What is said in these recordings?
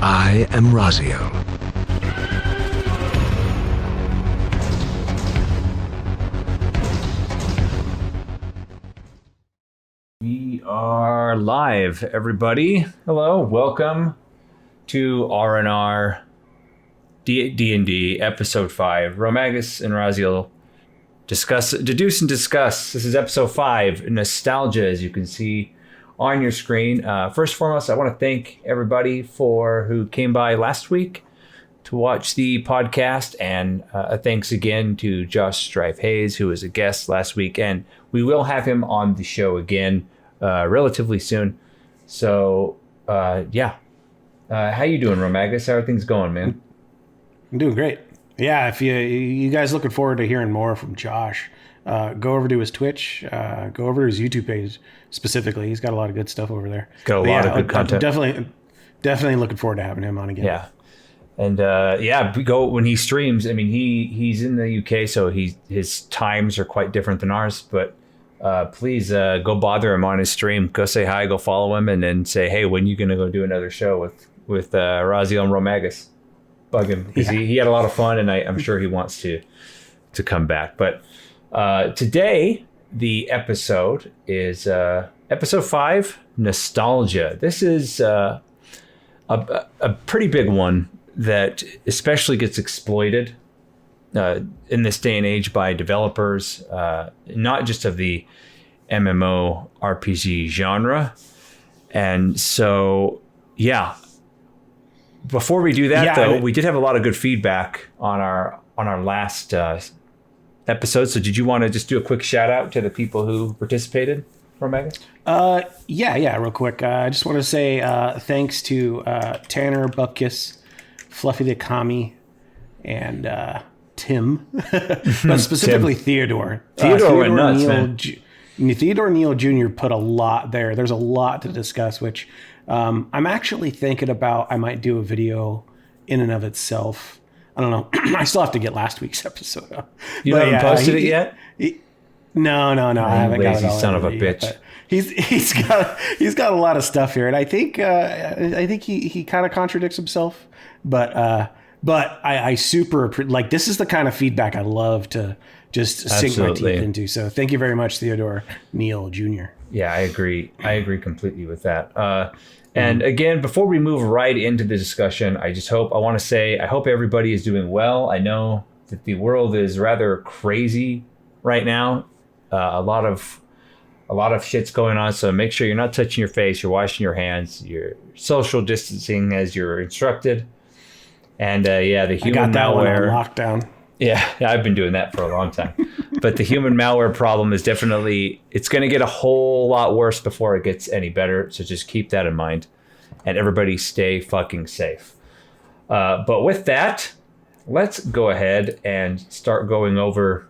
I am Raziel. We are live, everybody. Hello, welcome to RnR DnD episode 5. Romagus and Raziel deduce and discuss. This is episode 5, nostalgia, as you can see on your screen. First and foremost, I want to thank everybody who came by last week to watch the podcast, and thanks again to Josh Strife Hayes, who was a guest last week, and we will have him on the show again relatively soon. So how you doing, Romagus? How are things going, man? I'm doing great. Yeah, if you guys looking forward to hearing more from Josh, go over to his Twitch, go over to his YouTube page specifically. He's got a lot of good stuff over there. Got a lot of good content. Definitely looking forward to having him on again. Yeah. And we go when he streams. I mean, he's in the UK, so his times are quite different than ours. But please go bother him on his stream. Go say hi. Go follow him, and then say, hey, when you gonna go do another show with Raziel and Romagus? Bug him because he had a lot of fun, and I'm sure he wants to come back. But today the episode is episode 5, nostalgia. This is a pretty big one that especially gets exploited in this day and age by developers, not just of the MMO RPG genre. And so, before we do that, we did have a lot of good feedback on our last episode. So did you want to just do a quick shout out to the people who participated, Romagus? Real quick. I just want to say thanks to Tanner Bupkis, Fluffy the Kami, and Tim, but specifically Tim. Theodore. Theodore went nuts, Neal, man. Theodore Neal Jr. put a lot there. There's a lot to discuss, which I'm actually thinking about. I might do a video in and of itself. I don't know. I still have to get last week's episode up. You haven't posted it yet? No. I haven't got it all. Son of a bitch. He's got a lot of stuff here, and I think he kind of contradicts himself. But I super like, this is the kind of feedback I love to just sink my teeth into. So thank you very much, Theodore Neal Jr. Yeah, I agree completely with that. And again, before we move right into the discussion, I hope everybody is doing well. I know that the world is rather crazy right now. A lot of shit's going on. So make sure you're not touching your face. You're washing your hands. You're social distancing as you're instructed. And the human malware lockdown. Yeah, I've been doing that for a long time. But the human malware problem is it's going to get a whole lot worse before it gets any better. So just keep that in mind. And everybody stay fucking safe. But with that, let's go ahead and start going over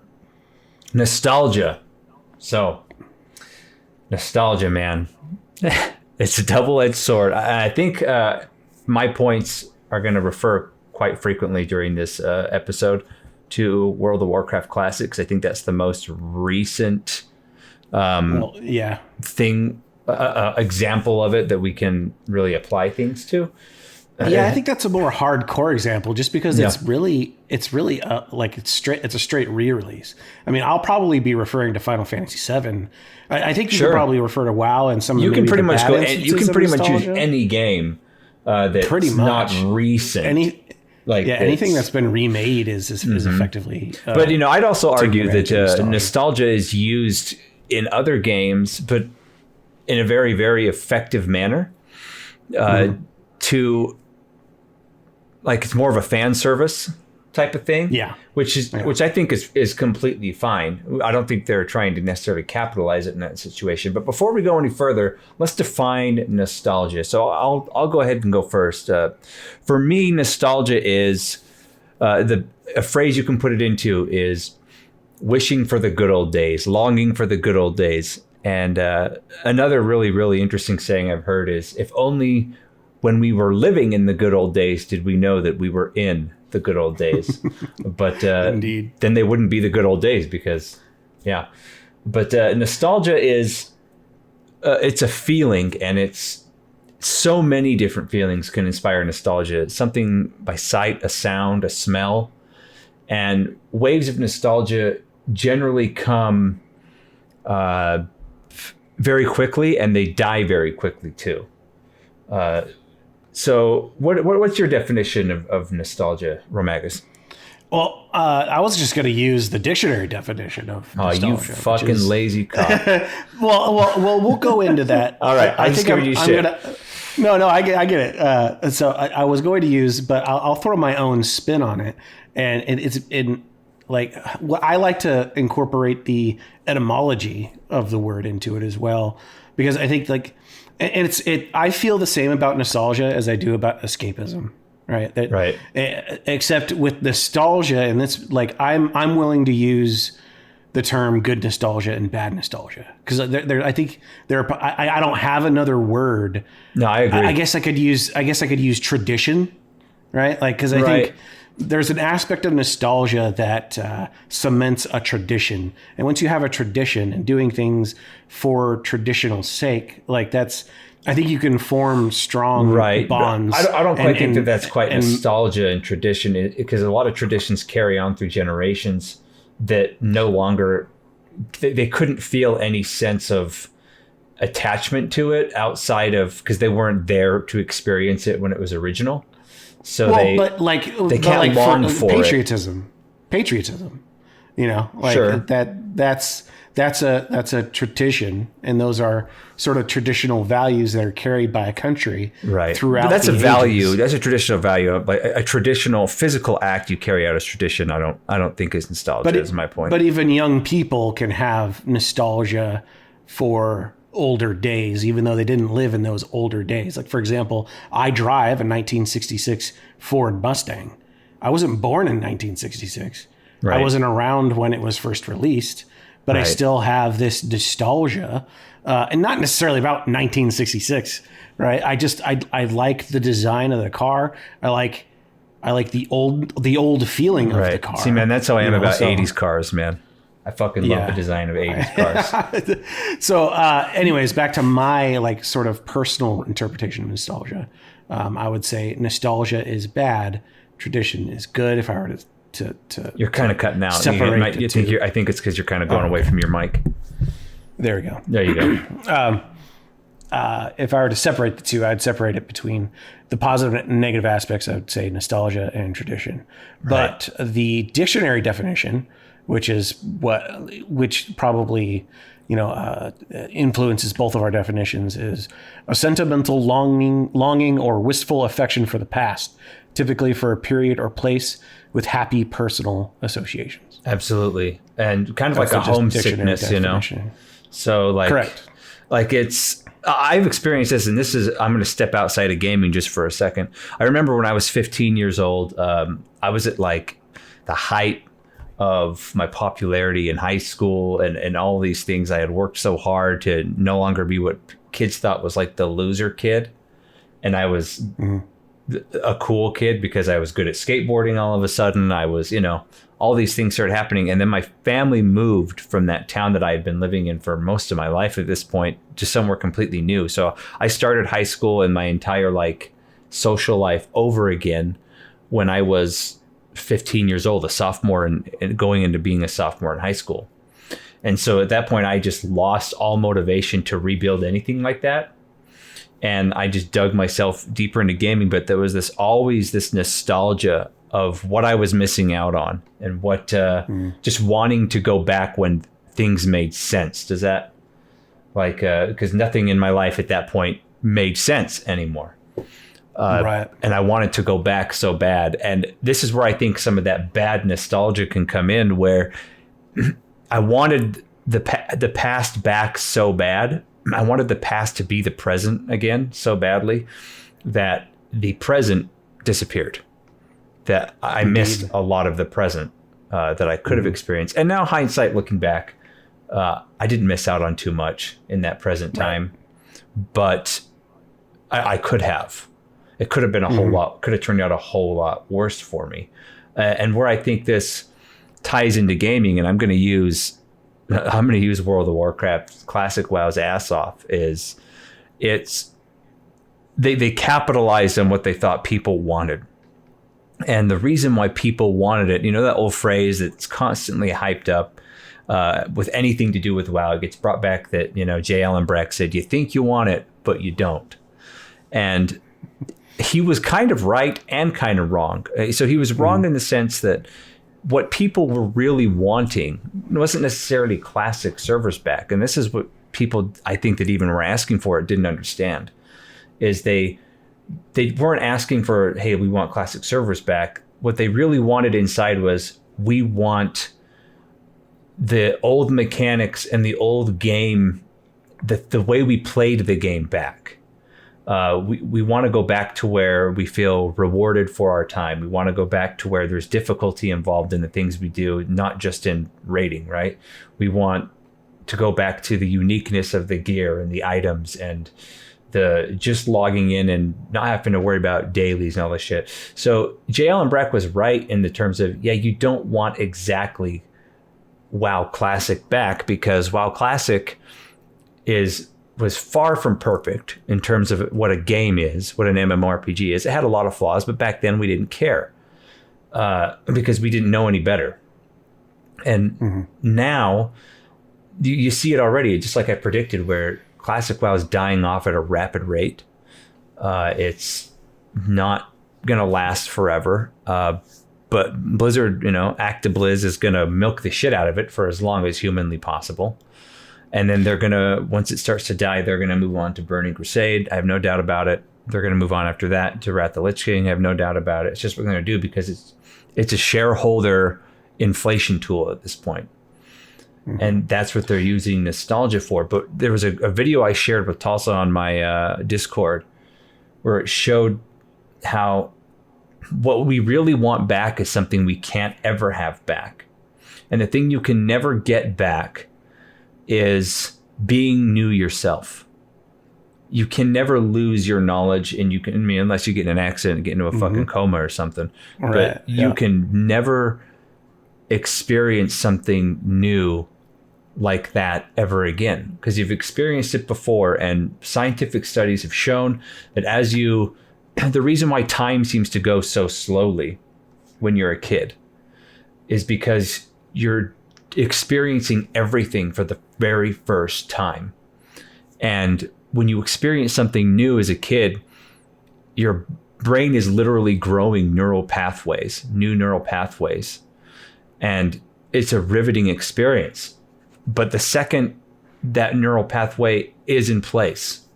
nostalgia. So, nostalgia, man. It's a double-edged sword. I think my points are going to refer quite frequently during this episode to World of Warcraft Classics. I think that's the most recent thing, example of it that we can really apply things to. I think that's a more hardcore example, just because it's really it's a straight re-release. I mean, I'll probably be referring to Final Fantasy VII. I think you could probably refer to WoW and some. You of can pretty much go. You can pretty much use any game that's not recent. Anything that's been remade is effectively. But I'd also argue that nostalgia is used in other games, but in a very, very effective manner. To it's more of a fan service type of thing. Which I think is completely fine. I don't think they're trying to necessarily capitalize it in that situation. But before we go any further, let's define nostalgia. So I'll go ahead and go first. For me, nostalgia is a phrase you can put it into is wishing for the good old days, longing for the good old days. And another really, really interesting saying I've heard is, if only when we were living in the good old days did we know that we were in the good old days. But Indeed. Then they wouldn't be the good old days because, But nostalgia is, it's a feeling, and it's so many different feelings can inspire nostalgia. Something by sight, a sound, a smell, and waves of nostalgia generally come very quickly, and they die very quickly too. So what's your definition of nostalgia, Romagus? Well, I was just going to use the dictionary definition of nostalgia. Oh, you fucking lazy cock. well, we'll go into that. All right, I think I'm gonna. No, I get it. So I was going to use, but I'll throw my own spin on it, and it's in like I like to incorporate the etymology of the word into it as well, because I think like, and I feel the same about nostalgia as I do about escapism. Right. Right. Except with nostalgia, and that's like I'm willing to use the term good nostalgia and bad nostalgia, because I think I don't have another word. No, I agree. I guess I could use tradition, right? Like, because I think there's an aspect of nostalgia that cements a tradition, and once you have a tradition and doing things for traditional sake, like I think you can form strong bonds. I don't quite think that's quite nostalgia and tradition, because a lot of traditions carry on through generations that no longer, they couldn't feel any sense of attachment to it outside of, because they weren't there to experience it when it was original. So they can't long for patriotism. Patriotism, like sure. That's a tradition, and those are sort of traditional values that are carried by a country throughout. But that's the a value. ages. That's a traditional value. Like a traditional physical act you carry out as tradition. I don't think is nostalgia. Is my point. But even young people can have nostalgia for older days, even though they didn't live in those older days. Like, for example, I drive a 1966 Ford Mustang. I wasn't born in 1966. I wasn't around when it was first released. But I still have this nostalgia, and not necessarily about 1966, right? I like the design of the car. I like the old feeling of the car. See, man, that's how I am about 80s cars, man. I fucking love the design of 80s cars. So, anyways, back to my like sort of personal interpretation of nostalgia. I would say nostalgia is bad, tradition is good. If I were to you're kind of cutting out. I think it's because you're kind of going away from your mic. There we go. There you go. If I were to separate the two, I'd separate it between the positive and negative aspects. I would say nostalgia and tradition. But the dictionary definition, which probably influences both of our definitions, is a sentimental longing or wistful affection for the past, typically for a period or place with happy personal associations. Absolutely. And kind of like a homesickness, So like, correct. Like I've experienced this, and I'm going to step outside of gaming just for a second. I remember when I was 15 years old, I was at like the height of my popularity in high school and all these things. I had worked so hard to no longer be what kids thought was like the loser kid. And I was a cool kid because I was good at skateboarding. All of a sudden I was, all these things started happening. And then my family moved from that town that I had been living in for most of my life at this point to somewhere completely new. So I started high school and my entire like social life over again when I was 15 years old, a sophomore, and going into being a sophomore in high school. And so at that point, I just lost all motivation to rebuild anything like that. And I just dug myself deeper into gaming. But there was always this nostalgia of what I was missing out on, and what just wanting to go back when things made sense. Does that because nothing in my life at that point made sense anymore. And I wanted to go back so bad. And this is where I think some of that bad nostalgia can come in, where I wanted the past back so bad. I wanted the past to be the present again so badly that the present disappeared, that I missed a lot of the present that I could have experienced. And now hindsight looking back, I didn't miss out on too much in that present time, but I could have. It could have been could have turned out a whole lot worse for me. And where I think this ties into gaming, and I'm going to use World of Warcraft Classic WoW's ass off, is they capitalized on what they thought people wanted. And the reason why people wanted it, that old phrase that's constantly hyped up with anything to do with WoW, it gets brought back that, J. Allen Brack said, you think you want it, but you don't. And he was kind of right and kind of wrong. So he was wrong in the sense that what people were really wanting wasn't necessarily classic servers back. And this is what people, I think, that even were asking for it didn't understand, is they weren't asking for, hey, we want classic servers back. What they really wanted inside was, we want the old mechanics and the old game, the way we played the game back. We want to go back to where we feel rewarded for our time. We want to go back to where there's difficulty involved in the things we do, not just in raiding, right? We want to go back to the uniqueness of the gear and the items and the just logging in and not having to worry about dailies and all this shit. So J. Allen Brack was right in the terms of, you don't want exactly WoW Classic back, because WoW Classic was far from perfect in terms of what a game is, what an MMORPG is. It had a lot of flaws, but back then we didn't care because we didn't know any better. And now you see it already, just like I predicted, where Classic WoW is dying off at a rapid rate. It's not going to last forever. But Blizzard, ActiBliz is going to milk the shit out of it for as long as humanly possible. And then they're going to, once it starts to die, they're going to move on to Burning Crusade. I have no doubt about it. They're going to move on after that to Wrath of the Lich King. I have no doubt about it. It's just what they're going to do, because it's a shareholder inflation tool at this point. And that's what they're using nostalgia for. But there was a video I shared with Tulsa on my Discord where it showed how what we really want back is something we can't ever have back. And the thing you can never get back is being new yourself. You can never lose your knowledge, and unless you get in an accident and get into a fucking coma or something. Right. But you can never experience something new like that ever again, because you've experienced it before. And scientific studies have shown that the reason why time seems to go so slowly when you're a kid is because you're experiencing everything for the very first time. And when you experience something new as a kid, your brain is literally growing new neural pathways. And it's a riveting experience. But the second that neural pathway is in place,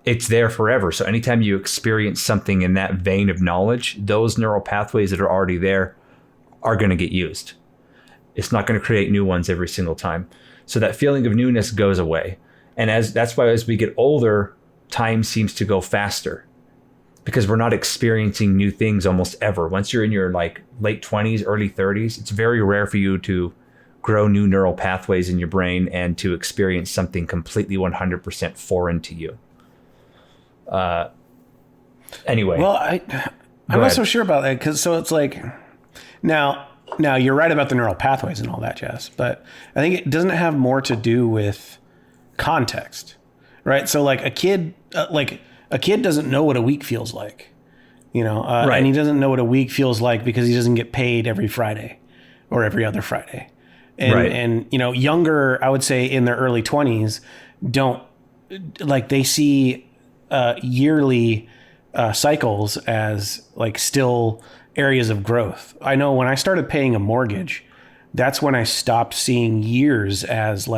it's there forever. So anytime you experience something in that vein of knowledge, those neural pathways that are already there are going to get used. It's not going to create new ones every single time. So that feeling of newness goes away. And that's why as we get older, time seems to go faster, because we're not experiencing new things almost ever. Once you're in your late 20s, early 30s, it's very rare for you to grow new neural pathways in your brain and to experience something completely 100% foreign to you. Anyway. Well, I'm not so sure about that, because so it's like, now you're right about the neural pathways and all that jazz, but I think it doesn't have more to do with context, right? So like a kid doesn't know what a week feels like, right. And he doesn't know what a week feels like because he doesn't get paid every Friday or every other Friday. And, right. And, younger, I would say in their early 20s, they see yearly cycles as still areas of growth. I know when I started paying a mortgage, that's when I stopped seeing years as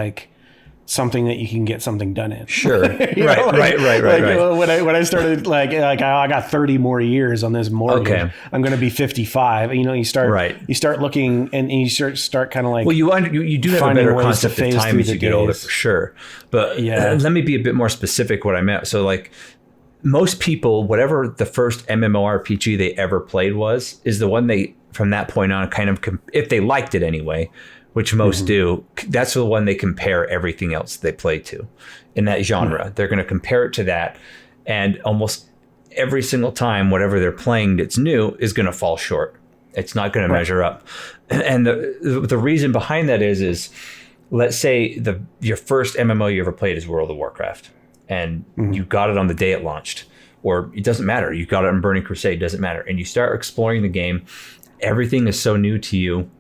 something that you can get something done in. Sure. Right. When I started I got 30 more years on this mortgage. Okay. I'm going to be 55. You start looking and you start kind of well, you do have a better concept of time as you get older, for sure. But let me be a bit more specific what I meant. So most people, whatever the first MMORPG they ever played is the one they, from that point on, kind of, if they liked it anyway, which most do, that's the one they compare everything else they play to in that genre. They're going to compare it to that. And almost every single time, whatever they're playing that's new is going to fall short. It's not going to measure up. And the reason behind that is let's say your first MMO you ever played is World of Warcraft. and you got it on the day it launched, or it doesn't matter. You got it on Burning Crusade, doesn't matter. And you start exploring the game. Everything is so new to you.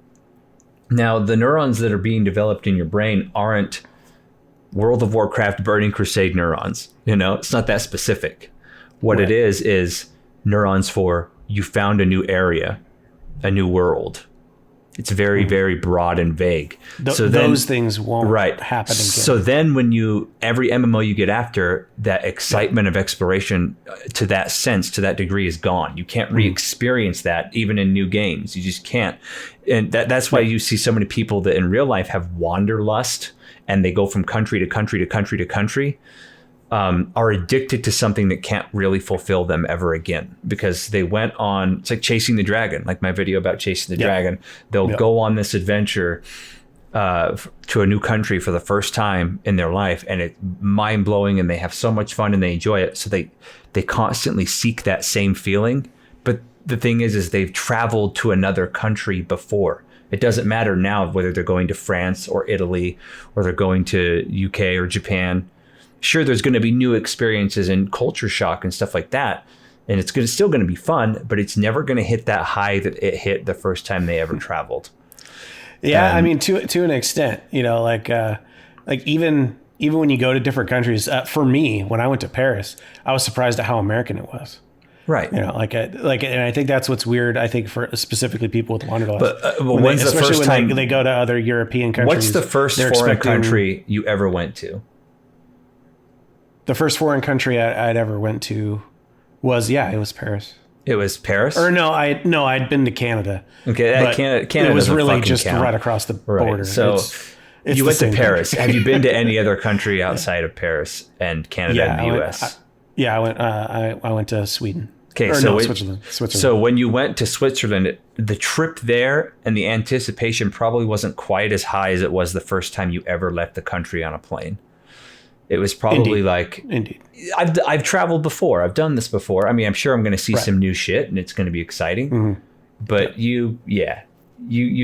Now, the neurons that are being developed in your brain aren't World of Warcraft Burning Crusade neurons. It's not that specific. What it is neurons for you found a new area, a new world. It's very, very broad and vague. So those things won't happen again. So then when every MMO you get after, that excitement of exploration to that sense, to that degree is gone. You can't re-experience that even in new games. You just can't. And that's why you see so many people that in real life have wanderlust, and they go from country to country to country to country, are addicted to something that can't really fulfill them ever again, because they went on, it's like chasing the dragon, like my video about chasing the dragon. They'll go on this adventure to a new country for the first time in their life, and it's mind blowing, and they have so much fun and they enjoy it. So they constantly seek that same feeling. But the thing is they've traveled to another country before. It doesn't matter now whether they're going to France or Italy, or they're going to UK or Japan. Sure, there's going to be new experiences and culture shock and stuff like that, and it's still going to be fun, but it's never going to hit that high that it hit the first time they ever traveled. Yeah, I mean, to an extent, like even when you go to different countries. For me, when I went to Paris, I was surprised at how American it was. Right. And I think that's what's weird. I think for specifically people with wanderlust. But when's the first time they go to other European countries? What's the first foreign country you ever went to? The first foreign country I'd ever went to was it was Paris. It was Paris? Or no, I'd been to Canada. Okay, Canada it was really just right across the border. So it's you went to Paris. country. Have you been to any other country outside of Paris and Canada and the US? I went to Sweden. Okay, Switzerland. So when you went to Switzerland, the trip there and the anticipation probably wasn't quite as high as it was the first time you ever left the country on a plane. It was probably Indeed. I've traveled before. I've done this before. I mean, I'm sure I'm going to see some new shit, and it's going to be exciting. Mm-hmm. But you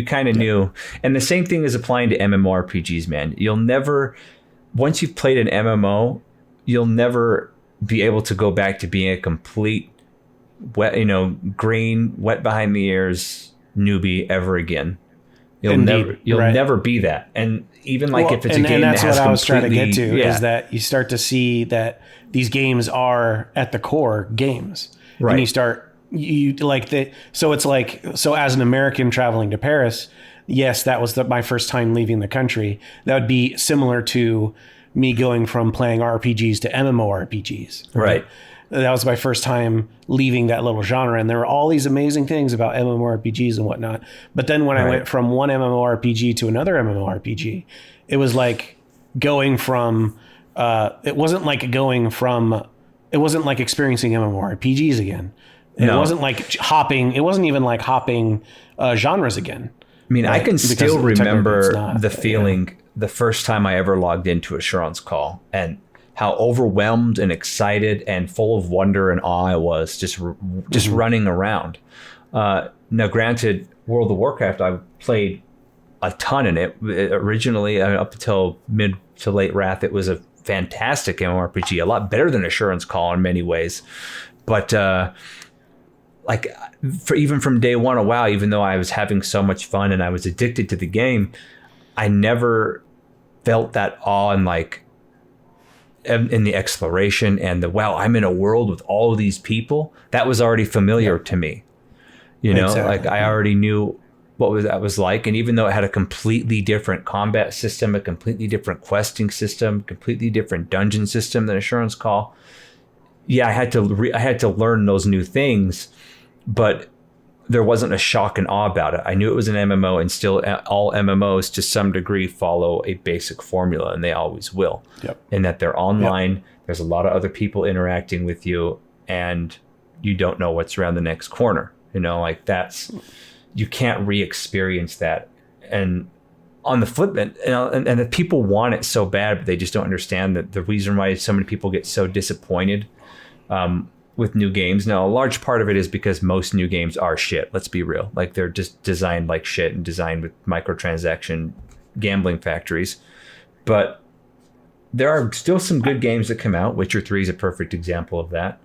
kind of knew. And the same thing is applying to MMORPGs, man. You'll never, once you've played an MMO, you'll never be able to go back to being a complete green, wet behind the ears newbie ever again. You'll never be that. And even if it's a game that has what I was trying to get to is that you start to see that these games are at the core games. Right. And so as an American traveling to Paris, yes, that was my first time leaving the country. That would be similar to me going from playing RPGs to MMORPGs. Right. That was my first time leaving that little genre. And there were all these amazing things about MMORPGs and whatnot. But then when I went from one MMORPG to another MMORPG, it was like going from, it wasn't like experiencing MMORPGs again. It wasn't like hopping. It wasn't even like hopping genres again. I mean, I can still remember the feeling the first time I ever logged into Assurance Call, and how overwhelmed and excited and full of wonder and awe I was just running around. Now, granted, World of Warcraft, I played a ton in it. Originally, up until mid to late Wrath, it was a fantastic MMORPG, a lot better than Assurance Call in many ways. But even from day one of WoW, even though I was having so much fun and I was addicted to the game, I never felt that awe and in the exploration and I'm in a world with all of these people. That was already familiar to me. Exactly. I already knew what that was like. And even though it had a completely different combat system, a completely different questing system, completely different dungeon system than Assurance Call, I had to learn those new things, but there wasn't a shock and awe about it. I knew it was an MMO, and still all MMOs to some degree follow a basic formula, and they always will. Yep. And that they're online. Yep. There's a lot of other people interacting with you, and you don't know what's around the next corner. You can't re-experience that. And on the flip, and the people want it so bad, but they just don't understand that the reason why so many people get so disappointed with new games. Now, a large part of it is because most new games are shit. Let's be real. They're just designed like shit and designed with microtransaction gambling factories. But there are still some good games that come out. Witcher 3 is a perfect example of that.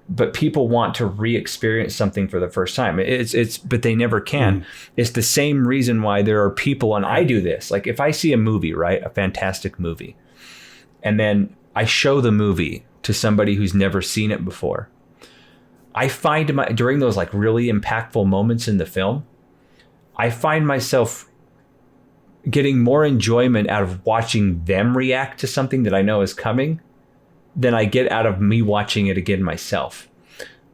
But people want to re-experience something for the first time. But they never can. It's the same reason why there are people, and I do this. Like if I see a movie, right, a fantastic movie, and then I show the movie to somebody who's never seen it before, I find during those like really impactful moments in the film, I find myself getting more enjoyment out of watching them react to something that I know is coming than I get out of me watching it again myself.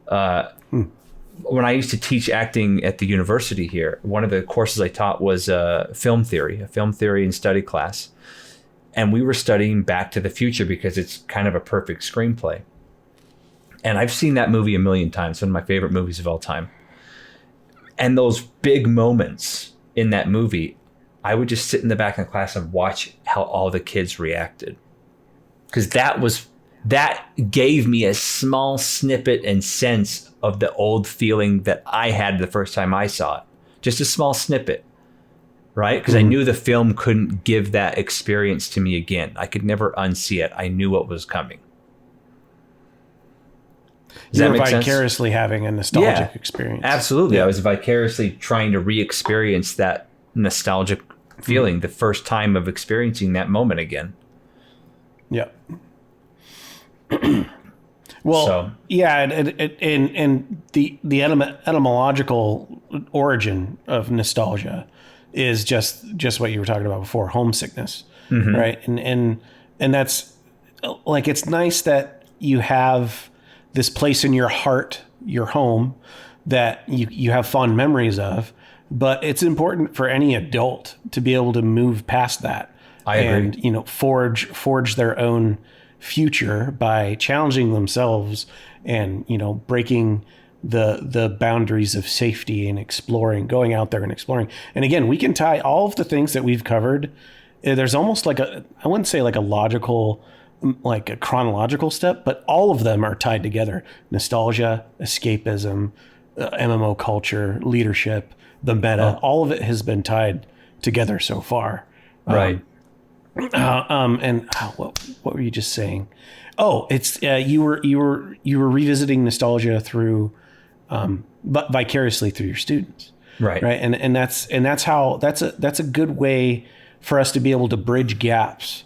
When I used to teach acting at the university here, one of the courses I taught was a film theory and study class. And we were studying Back to the Future because it's kind of a perfect screenplay. And I've seen that movie a million times, one of my favorite movies of all time. And those big moments in that movie, I would just sit in the back of the class and watch how all the kids reacted. Because that gave me a small snippet and sense of the old feeling that I had the first time I saw it. Just a small snippet, right? Because I knew the film couldn't give that experience to me again. I could never unsee it. I knew what was coming. Does You that were make sense? vicariously having a nostalgic experience. Absolutely. I was vicariously trying to re-experience that nostalgic feeling the first time of experiencing that moment again. Yeah. Well, So- yeah, and the etymological origin of nostalgia is just what you were talking about before, homesickness, right? And that's like, it's nice that you have this place in your heart, your home, that you have fond memories of, but it's important for any adult to be able to move past that. I agree. And, you know, forge their own future by challenging themselves and, you know, breaking the boundaries of safety and exploring, going out there and exploring. And again, we can tie all of the things that we've covered. There's almost like I wouldn't say like a logical, like a chronological step, but all of them are tied together. Nostalgia, escapism, MMO culture, leadership, the meta, all of it has been tied together so far. Right. What were you just saying? Oh, it's you were revisiting nostalgia through, but vicariously through your students, Right. right? And that's a good way for us to be able to bridge gaps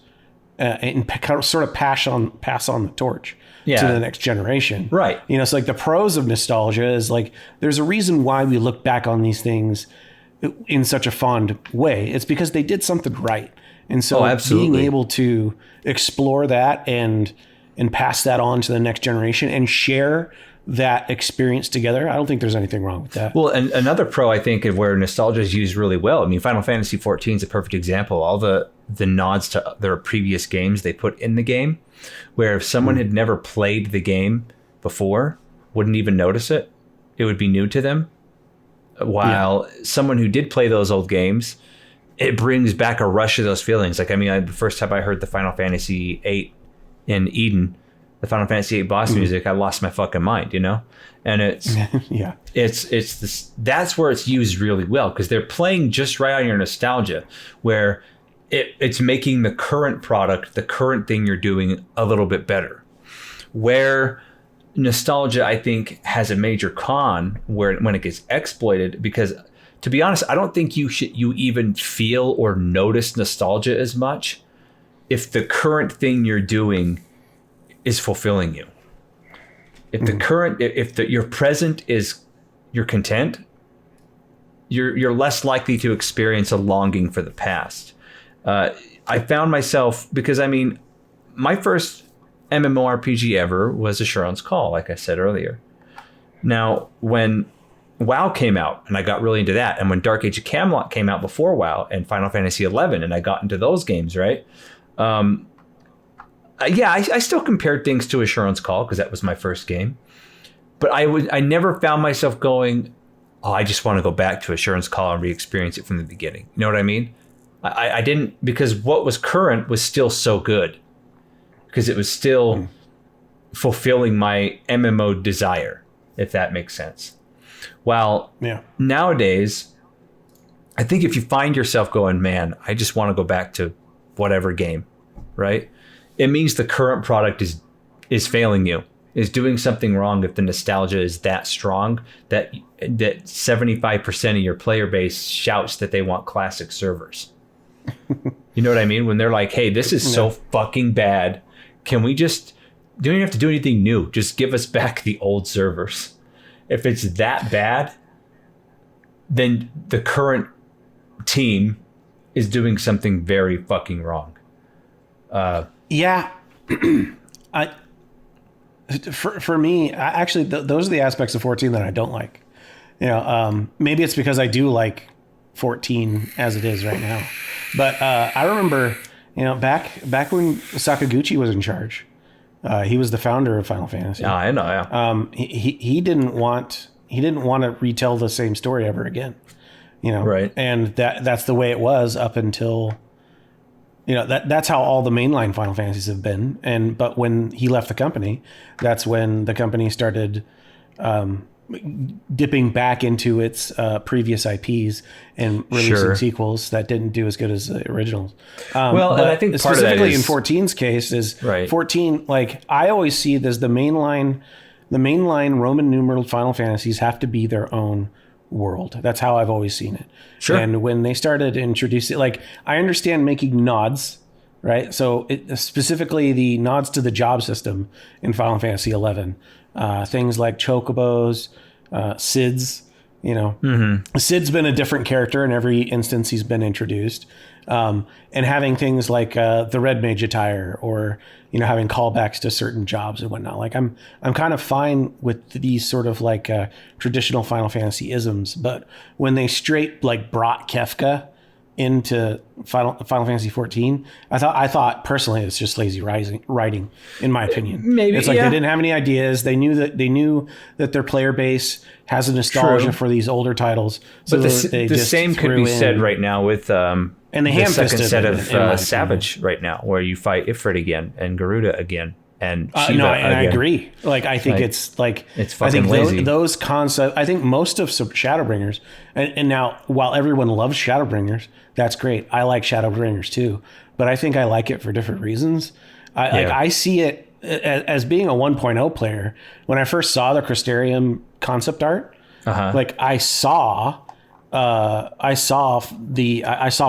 and kind of sort of pass on the torch to the next generation, Right. You know, it's like the pros of nostalgia is like there's a reason why we look back on these things in such a fond way. It's because they did something right. And so being able to explore that and pass that on to the next generation and share that experience together, I don't think there's anything wrong with that. Well, and another pro, I think, of where nostalgia is used really well. I mean, Final Fantasy XIV is a perfect example. All the nods to their previous games they put in the game, where if someone had never played the game before, wouldn't even notice it. It would be new to them. While someone who did play those old games, it brings back a rush of those feelings. Like, I mean, the first time I heard the Final Fantasy VIII in Eden, the Final Fantasy VIII boss music, I lost my fucking mind, you know? And it's, it's this, that's where it's used really well, because they're playing just right on your nostalgia, where it's making the current product, the current thing you're doing, a little bit better. Where nostalgia, I think, has a major con when it gets exploited, because to be honest, I don't think you even feel or notice nostalgia as much if the current thing you're doing is fulfilling you. If the current, your present is you're content, you're less likely to experience a longing for the past. I found myself, because I mean, my first MMORPG ever was Assurance Call, like I said earlier. Now, when WoW came out and I got really into that, and when Dark Age of Camelot came out before WoW, and Final Fantasy XI, and I got into those games, right? I still compared things to Assurance Call because that was my first game, but I never found myself going, oh, I just want to go back to Assurance Call and re-experience it from the beginning. You know what I mean? I didn't, because what was current was still so good, because it was still fulfilling my MMO desire, if that makes sense. While nowadays, I think if you find yourself going, man, I just want to go back to whatever game, right? It means the current product is failing you, is doing something wrong if the nostalgia is that strong that 75% of your player base shouts that they want classic servers. You know what I mean? When they're like, hey, this is so fucking bad. Can we just, don't even have to do anything new. Just give us back the old servers. If it's that bad, then the current team is doing something very fucking wrong. Yeah. For me, actually, those are the aspects of 14 that I don't like. Maybe it's because I do like 14 as it is right now. But I remember, back when Sakaguchi was in charge, he was the founder of Final Fantasy. Yeah, I know. Yeah. He didn't want to retell the same story ever again. Right. And that's the way it was up until. That's how all the mainline Final Fantasies have been. But when he left the company, that's when the company started dipping back into its previous IPs and releasing sequels that didn't do as good as the originals. And I think part of that specifically is, in 14's case is right. 14. Like I always see this, the mainline Roman numeral Final Fantasies have to be their own world. That's how I've always seen it. Sure. And when they started introducing, like, I understand making nods, right? So specifically the nods to the job system in Final Fantasy 11, things like chocobos, Sid's, Sid's been a different character in every instance he's been introduced. And having things like the Red Mage attire, or having callbacks to certain jobs and whatnot. Like I'm kind of fine with these sort of like traditional Final Fantasy isms, but when they straight like brought Kefka into Final Fantasy 14, I thought personally it's just lazy writing, in my opinion. Maybe it's like they didn't have any ideas. They knew that their player base has a nostalgia for these older titles. So but the same could be said right now with and the second set of Savage right now, where you fight Ifrit again and Garuda again and Shiva again. I again. agree. Like I think it's fucking lazy. Those concepts. I think most of Shadowbringers, and now while everyone loves Shadowbringers, that's great. I like Shadowbringers too, but I think I like it for different reasons. I see it as being a 1.0 player. When I first saw the Crystarium concept art, like I saw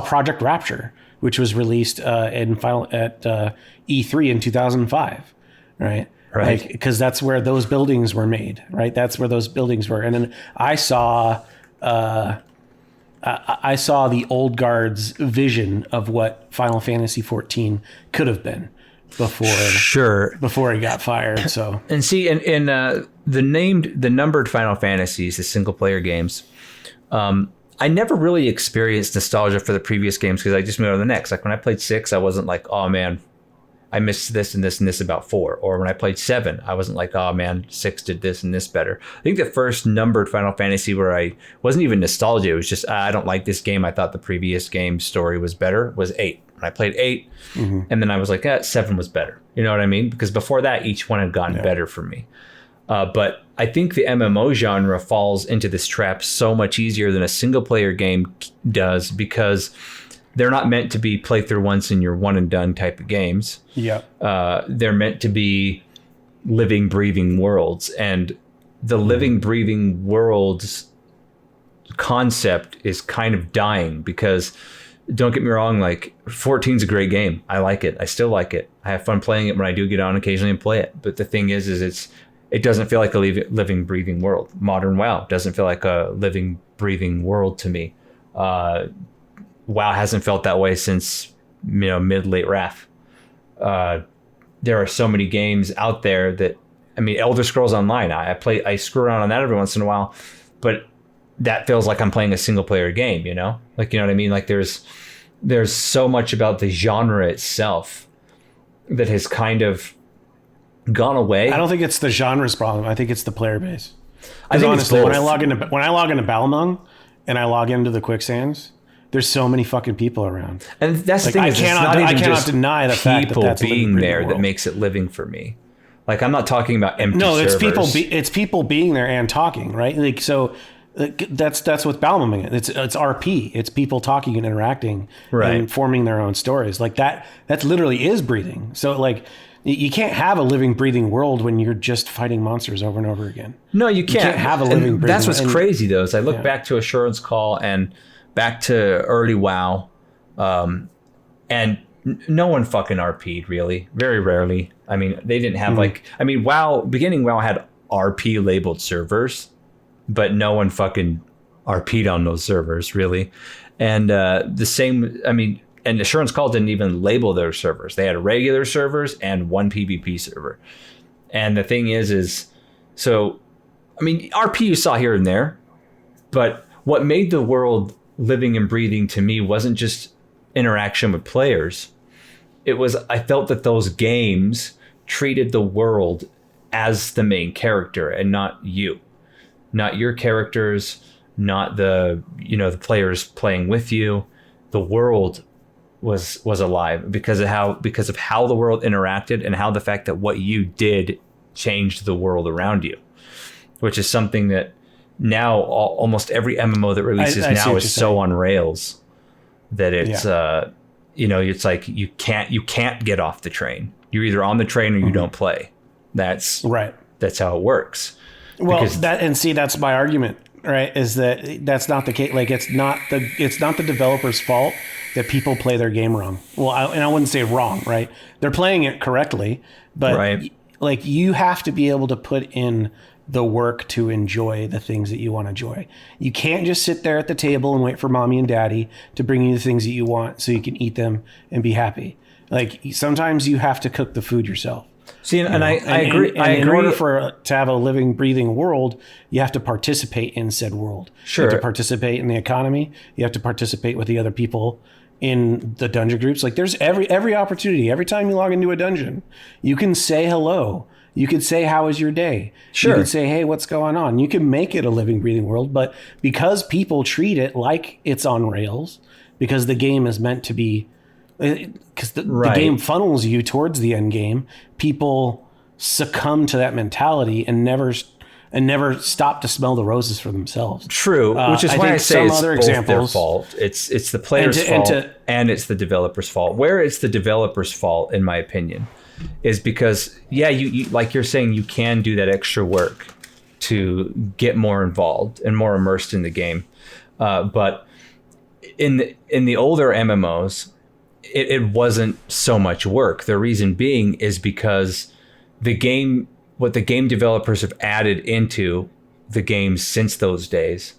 Project Rapture, which was released at E3 in 2005, right? Right. Because that's where those buildings were made, right? That's where those buildings were. And then I saw the old guard's vision of what Final Fantasy 14 could have been before he got fired. So and see, in the numbered Final Fantasies, the single player games. I never really experienced nostalgia for the previous games because I just moved on to the next. Like when I played 6, I wasn't like, oh man, I missed this and this and this about 4. Or when I played 7, I wasn't like, oh man, 6 did this and this better. I think the first numbered Final Fantasy where I wasn't even nostalgia, it was just, I don't like this game. I thought the previous game's story was better, was 8. When I played 8, and then I was like, 7 was better. You know what I mean? Because before that, each one had gotten better for me. But I think the MMO genre falls into this trap so much easier than a single player game does, because they're not meant to be play through once and you're one and done type of games. Yeah. They're meant to be living, breathing worlds, and the living, breathing worlds concept is kind of dying because, don't get me wrong, like 14 is a great game. I like it. I still like it. I have fun playing it when I do get on occasionally and play it. But the thing is it doesn't feel like a living, breathing world. Modern WoW doesn't feel like a living, breathing world to me. WoW hasn't felt that way since mid-late RAF. There are so many games out there that, Elder Scrolls Online, I screw around on that every once in a while, but that feels like I'm playing a single player game, Like, you know what I mean? Like there's so much about the genre itself that has kind of gone away. I don't think it's the genre's problem. I think it's the player base. I think honestly, it's when I log into Balamung and I log into the Quicksands, there's so many fucking people around. And that's the thing. I cannot deny the fact that that's being there that makes it living for me. Like I'm not talking about empty servers. It's people being there and talking, right? Like so That's what's bounding it. It's RP. It's people talking and interacting and forming their own stories. Like that literally is breathing. So like you can't have a living, breathing world when you're just fighting monsters over and over again. No, you can't have a living, breathing. That's what's crazy though, is I look back to Assurance Call and back to early WoW, and no one fucking RP'd really. Very rarely. I mean, they didn't have beginning WoW had RP labeled servers, but no one fucking RP'd on those servers really. And the same, and Assurance Call didn't even label their servers. They had regular servers and one PvP server. And the thing is RP you saw here and there, but what made the world living and breathing to me wasn't just interaction with players. I felt that those games treated the world as the main character and not you, not your characters, not the players playing with you. The world was alive because of how the world interacted and how the fact that what you did changed the world around you, which is something that now almost every MMO that releases now is so on rails that it's it's like you can't get off the train. You're either on the train or you don't play. That's right. That's how it works. Well, that's my argument, right? Is that's not the case. Like it's not the developer's fault that people play their game wrong. Well, I wouldn't say wrong, right? They're playing it correctly, but like you have to be able to put in the work to enjoy the things that you want to enjoy. You can't just sit there at the table and wait for mommy and daddy to bring you the things that you want so you can eat them and be happy. Like sometimes you have to cook the food yourself. See, and I agree. In order to have a living, breathing world, you have to participate in said world. Sure. You have to participate in the economy. You have to participate with the other people in the dungeon groups. Like there's every opportunity. Every time you log into a dungeon, you can say hello. You could say, how was your day? Sure. You could say, hey, what's going on? You can make it a living, breathing world. But because people treat it like it's on rails, because the game is meant to be, because the game funnels you towards the end game, people succumb to that mentality and never stop to smell the roses for themselves. True, which is why I say it's both their fault. It's the player's fault and it's the developer's fault. Where it's the developer's fault, in my opinion, is because you like you're saying, you can do that extra work to get more involved and more immersed in the game, but in the older MMOs, it wasn't so much work. The reason being is because what the game developers have added into the games since those days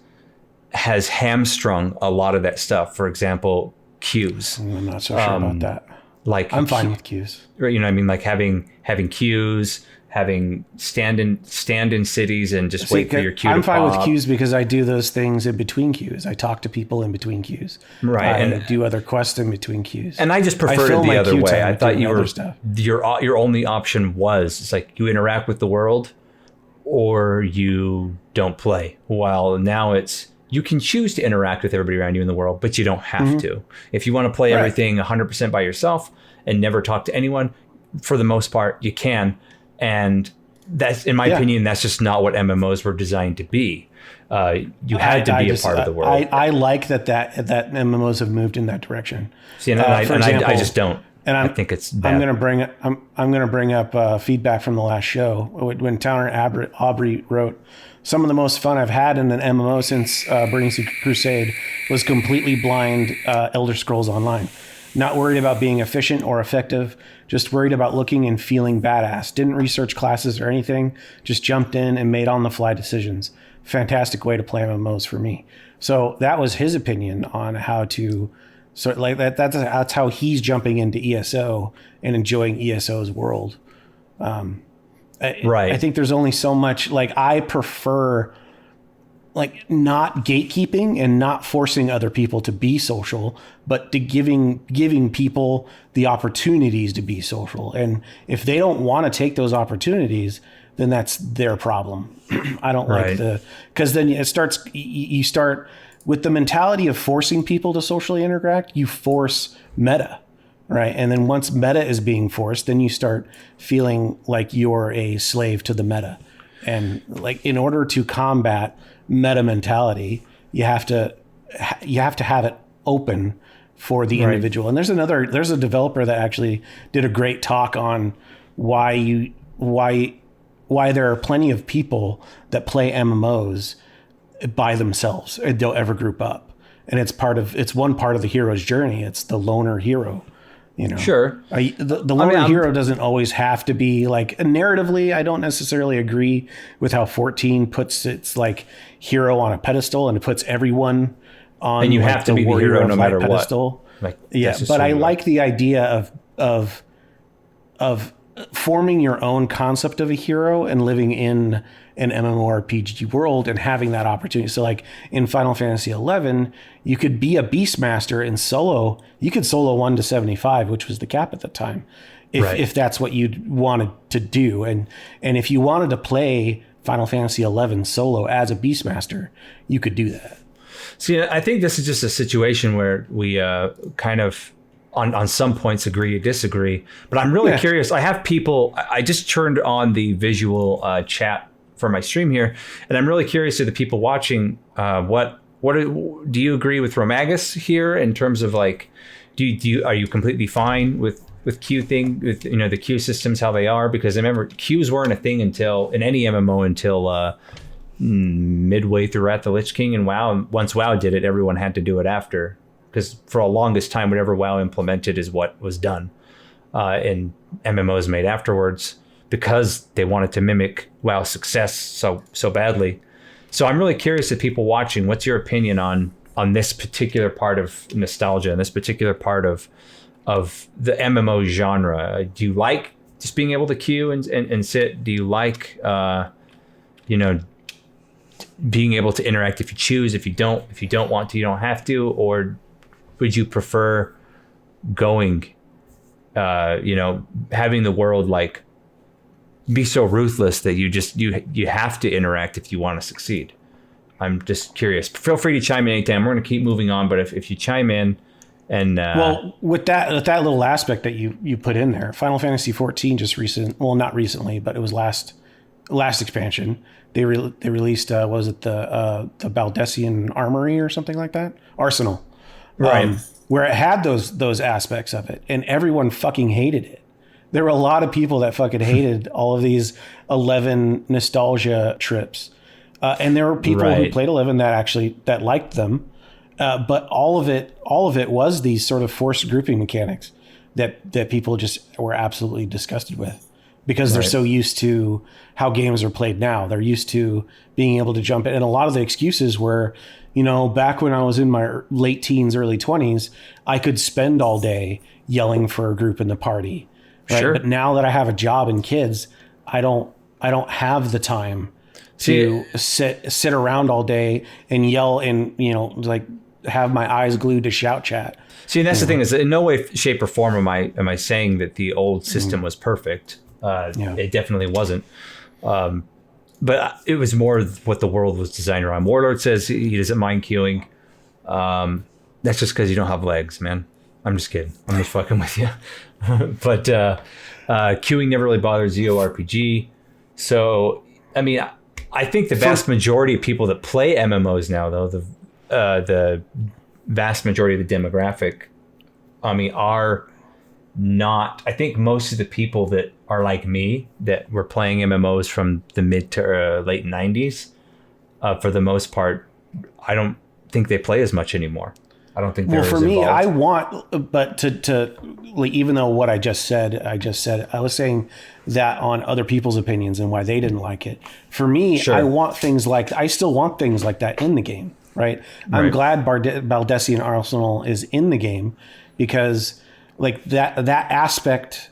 has hamstrung a lot of that stuff. For example, queues. I'm not so sure about that. Like I'm fine with queues. You know what I mean? Like having queues, having stand in cities and just wait for your queue to pop. I'm fine with queues because I do those things in between queues. I talk to people in between queues. Right. I do other quests in between queues. And I just preferred it the other way. I thought your only option was, it's like you interact with the world or you don't play. While now you can choose to interact with everybody around you in the world, but you don't have to. If you want to play everything 100% by yourself and never talk to anyone, for the most part, you can. And that's, in my opinion, that's just not what MMOs were designed to be. You had to be a part of the world. I like that MMOs have moved in that direction. See, I just don't. And I think it's bad. I'm going to bring up feedback from the last show when Towner Aubrey wrote, some of the most fun I've had in an MMO since Burning Crusade was completely blind Elder Scrolls Online. Not worried about being efficient or effective, just worried about looking and feeling badass. Didn't research classes or anything, just jumped in and made on-the-fly decisions. Fantastic way to play MMOs for me. So that was his opinion on how to, so like that's how he's jumping into ESO and enjoying ESO's world. I think there's only so much, like I prefer like not gatekeeping and not forcing other people to be social, but to giving people the opportunities to be social. And if they don't want to take those opportunities, then that's their problem. I don't like because then you start with the mentality of forcing people to socially interact, you force meta, right? And then once meta is being forced, then you start feeling like you're a slave to the meta. And like, in order to combat meta mentality, you have to have it open for the individual. And there's a developer that actually did a great talk on why there are plenty of people that play MMOs by themselves and don't ever group up. And it's one part of the hero's journey. It's the loner hero. Sure. The loner hero doesn't always have to be like, narratively, I don't necessarily agree with how 14 puts its like hero on a pedestal and it puts everyone on, and you have to be the hero no matter pedestal. What. Yeah, but I like the idea of forming your own concept of a hero and living in an MMORPG world and having that opportunity. So like in Final Fantasy 11, you could be a Beastmaster in solo. You could solo 1 to 75, which was the cap at the time, if that's what you wanted to do. And if you wanted to play Final Fantasy 11 solo as a Beastmaster, you could do that. See, I think this is just a situation where we kind of on some points agree or disagree, but I'm really curious. I have people, I just turned on the visual chat for my stream here, and I'm really curious to the people watching, do you agree with Romagus here in terms of like, are you completely fine with queue thing, with the queue systems, how they are? Because I remember queues weren't a thing in any MMO until midway through Wrath of the Lich King, and WoW. Once WoW did it, everyone had to do it after, because for the longest time, whatever WoW implemented is what was done in MMOs made afterwards, because they wanted to mimic WoW's success so badly. So I'm really curious to people watching, what's your opinion on this particular part of nostalgia and this particular part of the MMO genre? Do you like just being able to queue and sit? Do you like being able to interact if you choose? If you don't want to, you don't have to? Or would you prefer going, having the world like be so ruthless that you have to interact if you want to succeed? I'm just curious. Feel free to chime in anytime. We're going to keep moving on, but if you chime in and well, with that little aspect that you put in there, Final Fantasy 14 not recently, but it was last expansion. They released was it the Baldessian Armory or something like that? Arsenal. Right. Where it had those aspects of it, and everyone fucking hated it. There were a lot of people that fucking hated all of these 11 nostalgia trips. And there were people who played 11 that liked them. But all of it was these sort of forced grouping mechanics that people just were absolutely disgusted with, because they're so used to how games are played now. They're used to being able to jump in. And a lot of the excuses were, back when I was in my late teens, early 20s, I could spend all day yelling for a group in the party. Right? Sure. But now that I have a job and kids, I don't have the time to sit around all day and yell and, like have my eyes glued to shout chat. See, and that's the thing, is in no way, shape or form am I saying that the old system was perfect. It definitely wasn't. But it was more what the world was designed around. Warlord says he doesn't mind queuing. That's just because you don't have legs, man. I'm just kidding. I'm just fucking with you. But queuing never really bothers ZORPG. So, I mean, I think the vast majority of people that play MMOs now, though, the vast majority of the demographic, are not. I think most of the people that are like me, that were playing MMOs from the mid to late 90s, for the most part, I don't think they play as much anymore. I don't think they're as involved. Well, for me, but to like, even though what I just said, I was saying that on other people's opinions and why they didn't like it. For me, sure. I still want things like that in the game, right? I'm glad Baldessian Arsenal is in the game, because like that aspect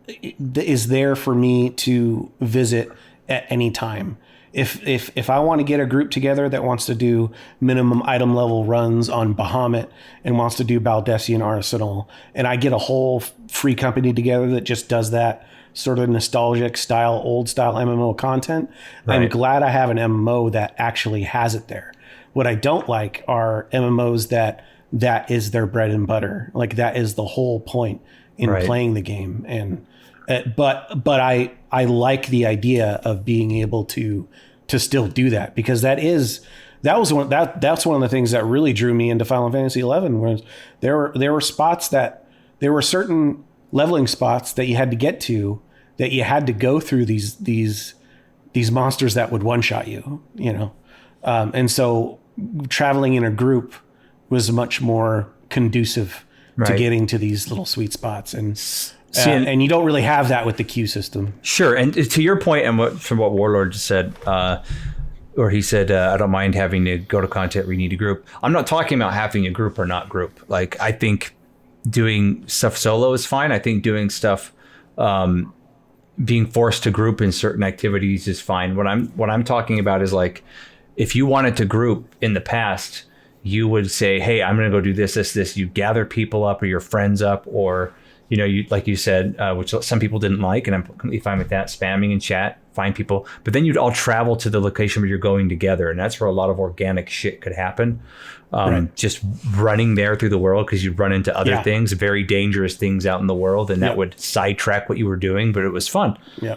is there for me to visit at any time. If I want to get a group together that wants to do minimum item level runs on Bahamut and wants to do Baldessian Arsenal, and I get a whole free company together that just does that sort of nostalgic style, old style MMO content, I'm glad I have an MMO that actually has it there. What I don't like are MMOs that is their bread and butter. Like, that is the whole point in playing the game. And But I like the idea of being able to still do that, because that's one of the things that really drew me into Final Fantasy 11, was there were certain leveling spots that you had to get to, that you had to go through these monsters that would one shot you, and so traveling in a group was much more conducive to getting to these little sweet spots, and you don't really have that with the queue system. Sure, and to your point, and from what Warlord just said, or he said, I don't mind having to go to content where you need a group. I'm not talking about having a group or not group. Like, I think doing stuff solo is fine. I think doing stuff, being forced to group in certain activities is fine. What I'm talking about is, like, if you wanted to group in the past, you would say, hey, I'm going to go do this. You gather people up, or your friends up, or, you, like you said, which some people didn't like, and I'm completely fine with that, spamming in chat, find people. But then you'd all travel to the location where you're going together, and that's where a lot of organic shit could happen. Just running there through the world, because you'd run into other things, very dangerous things out in the world, and that would sidetrack what you were doing, but it was fun. Yeah.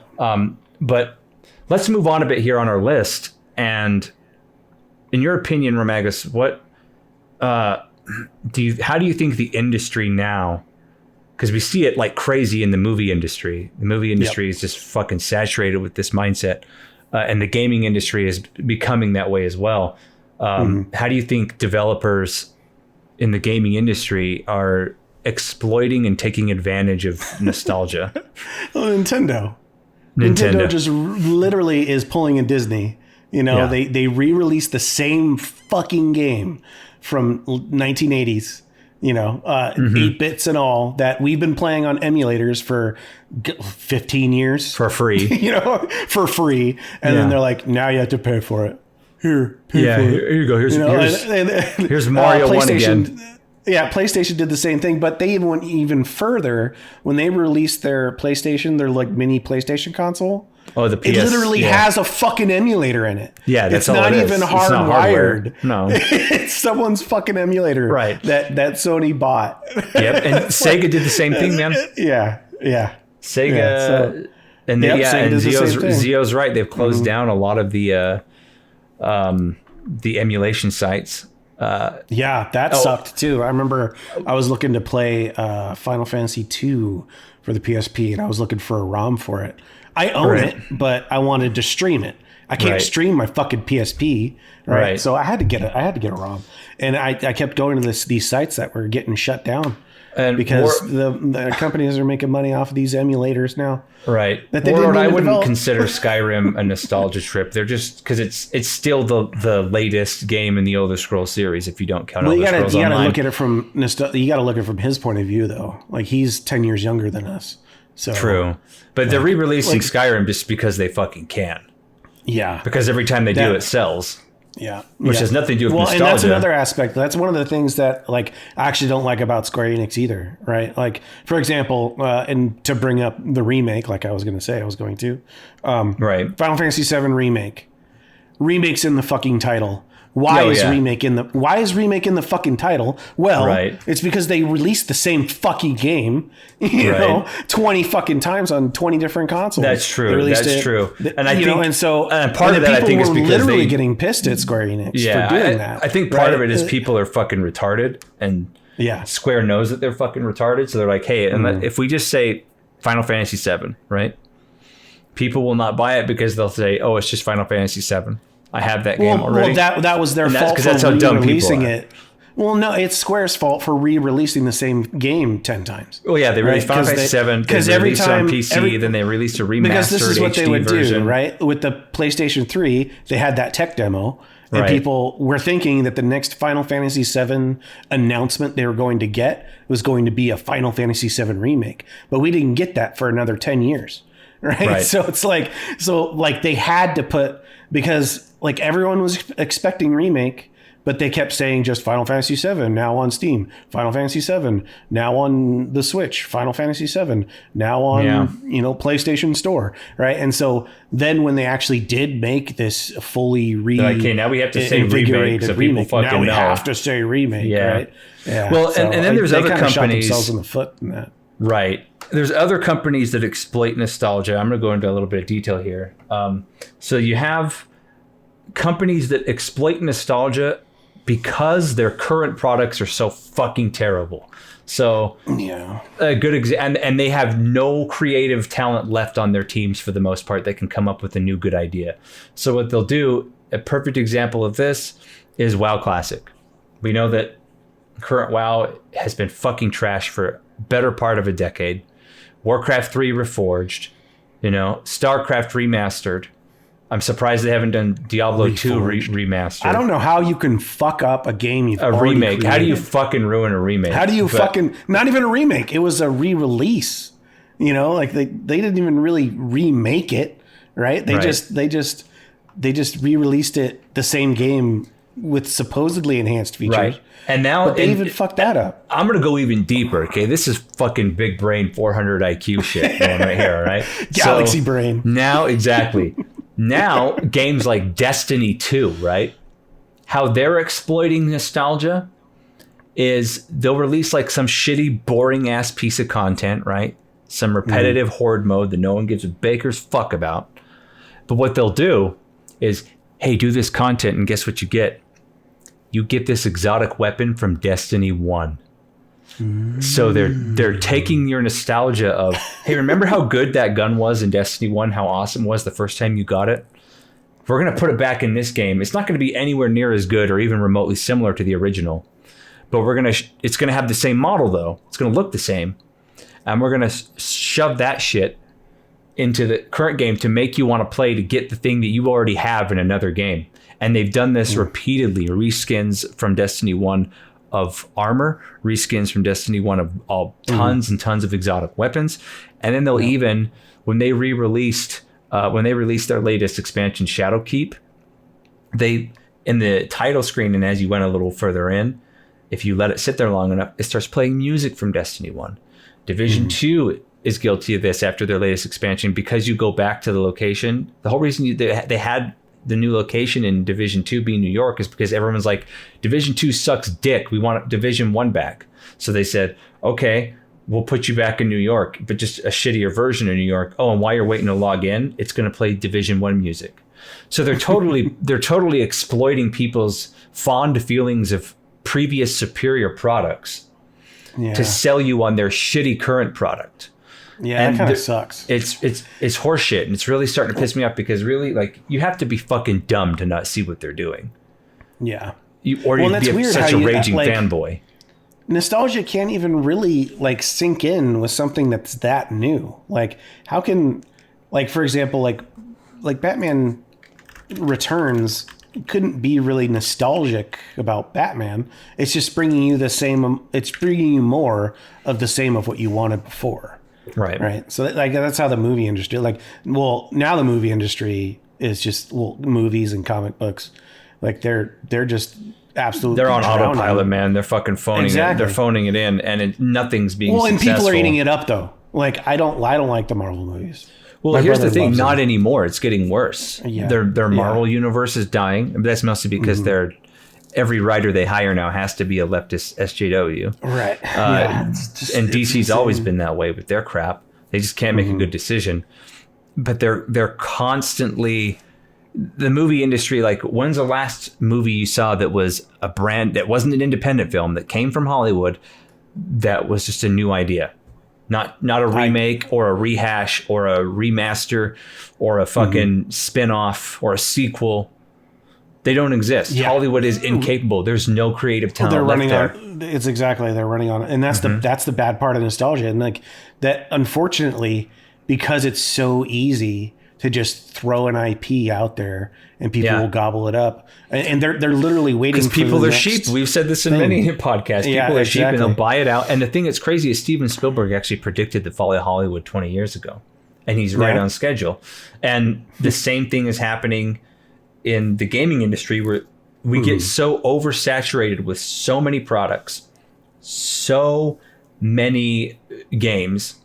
But let's move on a bit here on our list. And in your opinion, Romagus, how do you think the industry now, because we see it like crazy in the movie industry. The movie industry is just fucking saturated with this mindset, and the gaming industry is becoming that way as well. How do you think developers in the gaming industry are exploiting and taking advantage of nostalgia? Well, Nintendo just literally is pulling a Disney. They re-released the same fucking game from 1980s. 8 bits and all, that we've been playing on emulators for 15 years for free, for free. And then they're like, now you have to pay for it. Here you go. Here's Mario 1 again. Yeah, PlayStation did the same thing, but they even went even further when they released their PlayStation, their like mini PlayStation console. Oh, the PS. It literally has a fucking emulator in it. Yeah, that's it's not even hardwired. No, it's someone's fucking emulator. Right. That Sony bought. Yep, and Sega did the same thing, man. Yeah. Sega, and Zio's right. They've closed down a lot of the emulation sites. That sucked too. I remember I was looking to play Final Fantasy 2 for the PSP, and I was looking for a ROM for it. I own it, but I wanted to stream it. I can't stream my fucking PSP, right? So I had to get a ROM, and I kept going to these sites that were getting shut down, and because the companies are making money off of these emulators now. Right. I wouldn't consider Skyrim a nostalgia trip. They're just because it's still the latest game in the Elder Scrolls series. If you don't count Elder Scrolls Online, you got to look at it from you got to look at it from his point of view, though. Like, he's 10 years younger than us. So true, but they're re-releasing Skyrim just because they fucking can. Yeah, because every time they do, it sells. Yeah, which has nothing to do with nostalgia. And that's another aspect. That's one of the things that, like, I actually don't like about Square Enix either. Right, like, for example, and to bring up the remake, like I was going to, Final Fantasy VII remake's in the fucking title. Why is remake in the fucking title? Well, it's because they released the same fucking game, 20 fucking times on 20 different consoles. That's true. That's true. And I think, part of that, I think, is because literally getting pissed at Square Enix for doing that. I think part of it is people are fucking retarded, and Square knows that they're fucking retarded, so they're like, hey, if we just say Final Fantasy VII, right? People will not buy it because they'll say, oh, it's just Final Fantasy VII. I have that game already. Well, that was their fault for re-releasing it. Well, no, it's Square's fault for re-releasing the same game 10 times. Well, yeah, they released Final Fantasy VII, because every time on PC, then they released a remastered because this is what HD they would version. Do, right? With the PlayStation 3, they had that tech demo, and people were thinking that the next Final Fantasy VII announcement they were going to get was going to be a Final Fantasy VII remake, but we didn't get that for another 10 years. Right. So it's like they had to put, because like everyone was expecting remake, but they kept saying just Final Fantasy VII now on Steam, Final Fantasy VII now on the Switch, Final Fantasy VII now on PlayStation Store, right? And so then when they actually did make this fully now we have to say remake, so people fucking now we have to say remake, right? Yeah. Well, and then there's other companies shot themselves in the foot in that. Right. there's other companies that exploit nostalgia. I'm going to go into a little bit of detail here. So you have companies that exploit nostalgia because their current products are so fucking terrible. So Yeah. a good and they have no creative talent left on their teams for the most part that can come up with a new good idea. So what they'll do, a perfect example of this is WoW Classic. We know that current WoW has been fucking trash for better part of a decade. Warcraft 3 Reforged, StarCraft Remastered. I'm surprised they haven't done Diablo 2 remastered. I don't know how you can fuck up a game you've already remake. created. How do you fucking ruin a remake? How do you not even a remake? It was a re-release. Like they didn't even really remake it, right? They just re-released it, the same game with supposedly enhanced features. Right. And now but they even fucked that up. I'm going to go even deeper. Okay. This is fucking big brain 400 IQ shit going right here. Right. Galaxy brain. Now, exactly. Now games like Destiny 2, right? How they're exploiting nostalgia is they'll release like some shitty, boring ass piece of content, right? Some repetitive horde mode that no one gives a baker's fuck about. But what they'll do is, hey, do this content and guess what you get? You get this exotic weapon from Destiny 1. So they're taking your nostalgia of, hey, remember how good that gun was in Destiny 1, how awesome it was the first time you got it? We're going to put it back in this game. It's not going to be anywhere near as good or even remotely similar to the original. But it's going to have the same model, though. It's going to look the same. And we're going to shove that shit into the current game to make you want to play to get the thing that you already have in another game. And they've done this repeatedly. Reskins from Destiny 1 of armor, reskins from Destiny 1 of all tons and tons of exotic weapons. And then they'll even, when they released their latest expansion, Shadowkeep, they, in the title screen and as you went a little further in, if you let it sit there long enough, it starts playing music from Destiny 1. Division 2 is guilty of this after their latest expansion because you go back to the location. The whole reason they had the new location in Division 2 being New York is because everyone's like, Division 2 sucks dick. We want Division 1 back. So they said, okay, we'll put you back in New York, but just a shittier version of New York. Oh, and while you're waiting to log in, it's going to play Division 1 music. So they're totally exploiting people's fond feelings of previous superior products to sell you on their shitty current product. Yeah, and that kind of sucks. It's horseshit, and it's really starting to piss me off because really, like, you have to be fucking dumb to not see what they're doing. Yeah, you'd be such a raging fanboy. Nostalgia can't even really like sink in with something that's that new. Like, how can, like, for example, like Batman Returns couldn't be really nostalgic about Batman. It's just bringing you the same. It's bringing you more of the same of what you wanted before. Right. So that's how the movie industry, now the movie industry is just movies and comic books. Like they're just absolutely. They're on autopilot, man. They're fucking phoning it. They're phoning it in, and nothing's being successful. And people are eating it up though. Like I don't like the Marvel movies. Well, here's the thing. Not anymore. It's getting worse. Yeah. Their Marvel universe is dying. But that's mostly because every writer they hire now has to be a leftist SJW. Right. And DC's always been that way with their crap. They just can't make a good decision. But they're constantly, the movie industry, like, when's the last movie you saw that was a brand, that wasn't an independent film, that came from Hollywood, that was just a new idea? Not a remake or a rehash or a remaster or a fucking spin-off or a sequel. They don't exist. Yeah. Hollywood is incapable. There's no creative talent left there. It's exactly, they're running on it. And that's the bad part of nostalgia. And like that, unfortunately, because it's so easy to just throw an IP out there and people will gobble it up. And they're literally waiting for people are sheep. We've said this in many podcasts. People are sheep and they'll buy it out. And the thing that's crazy is Steven Spielberg actually predicted the fall of Hollywood 20 years ago. And he's right on schedule. And the same thing is happening in the gaming industry, where we get so oversaturated with so many products, so many games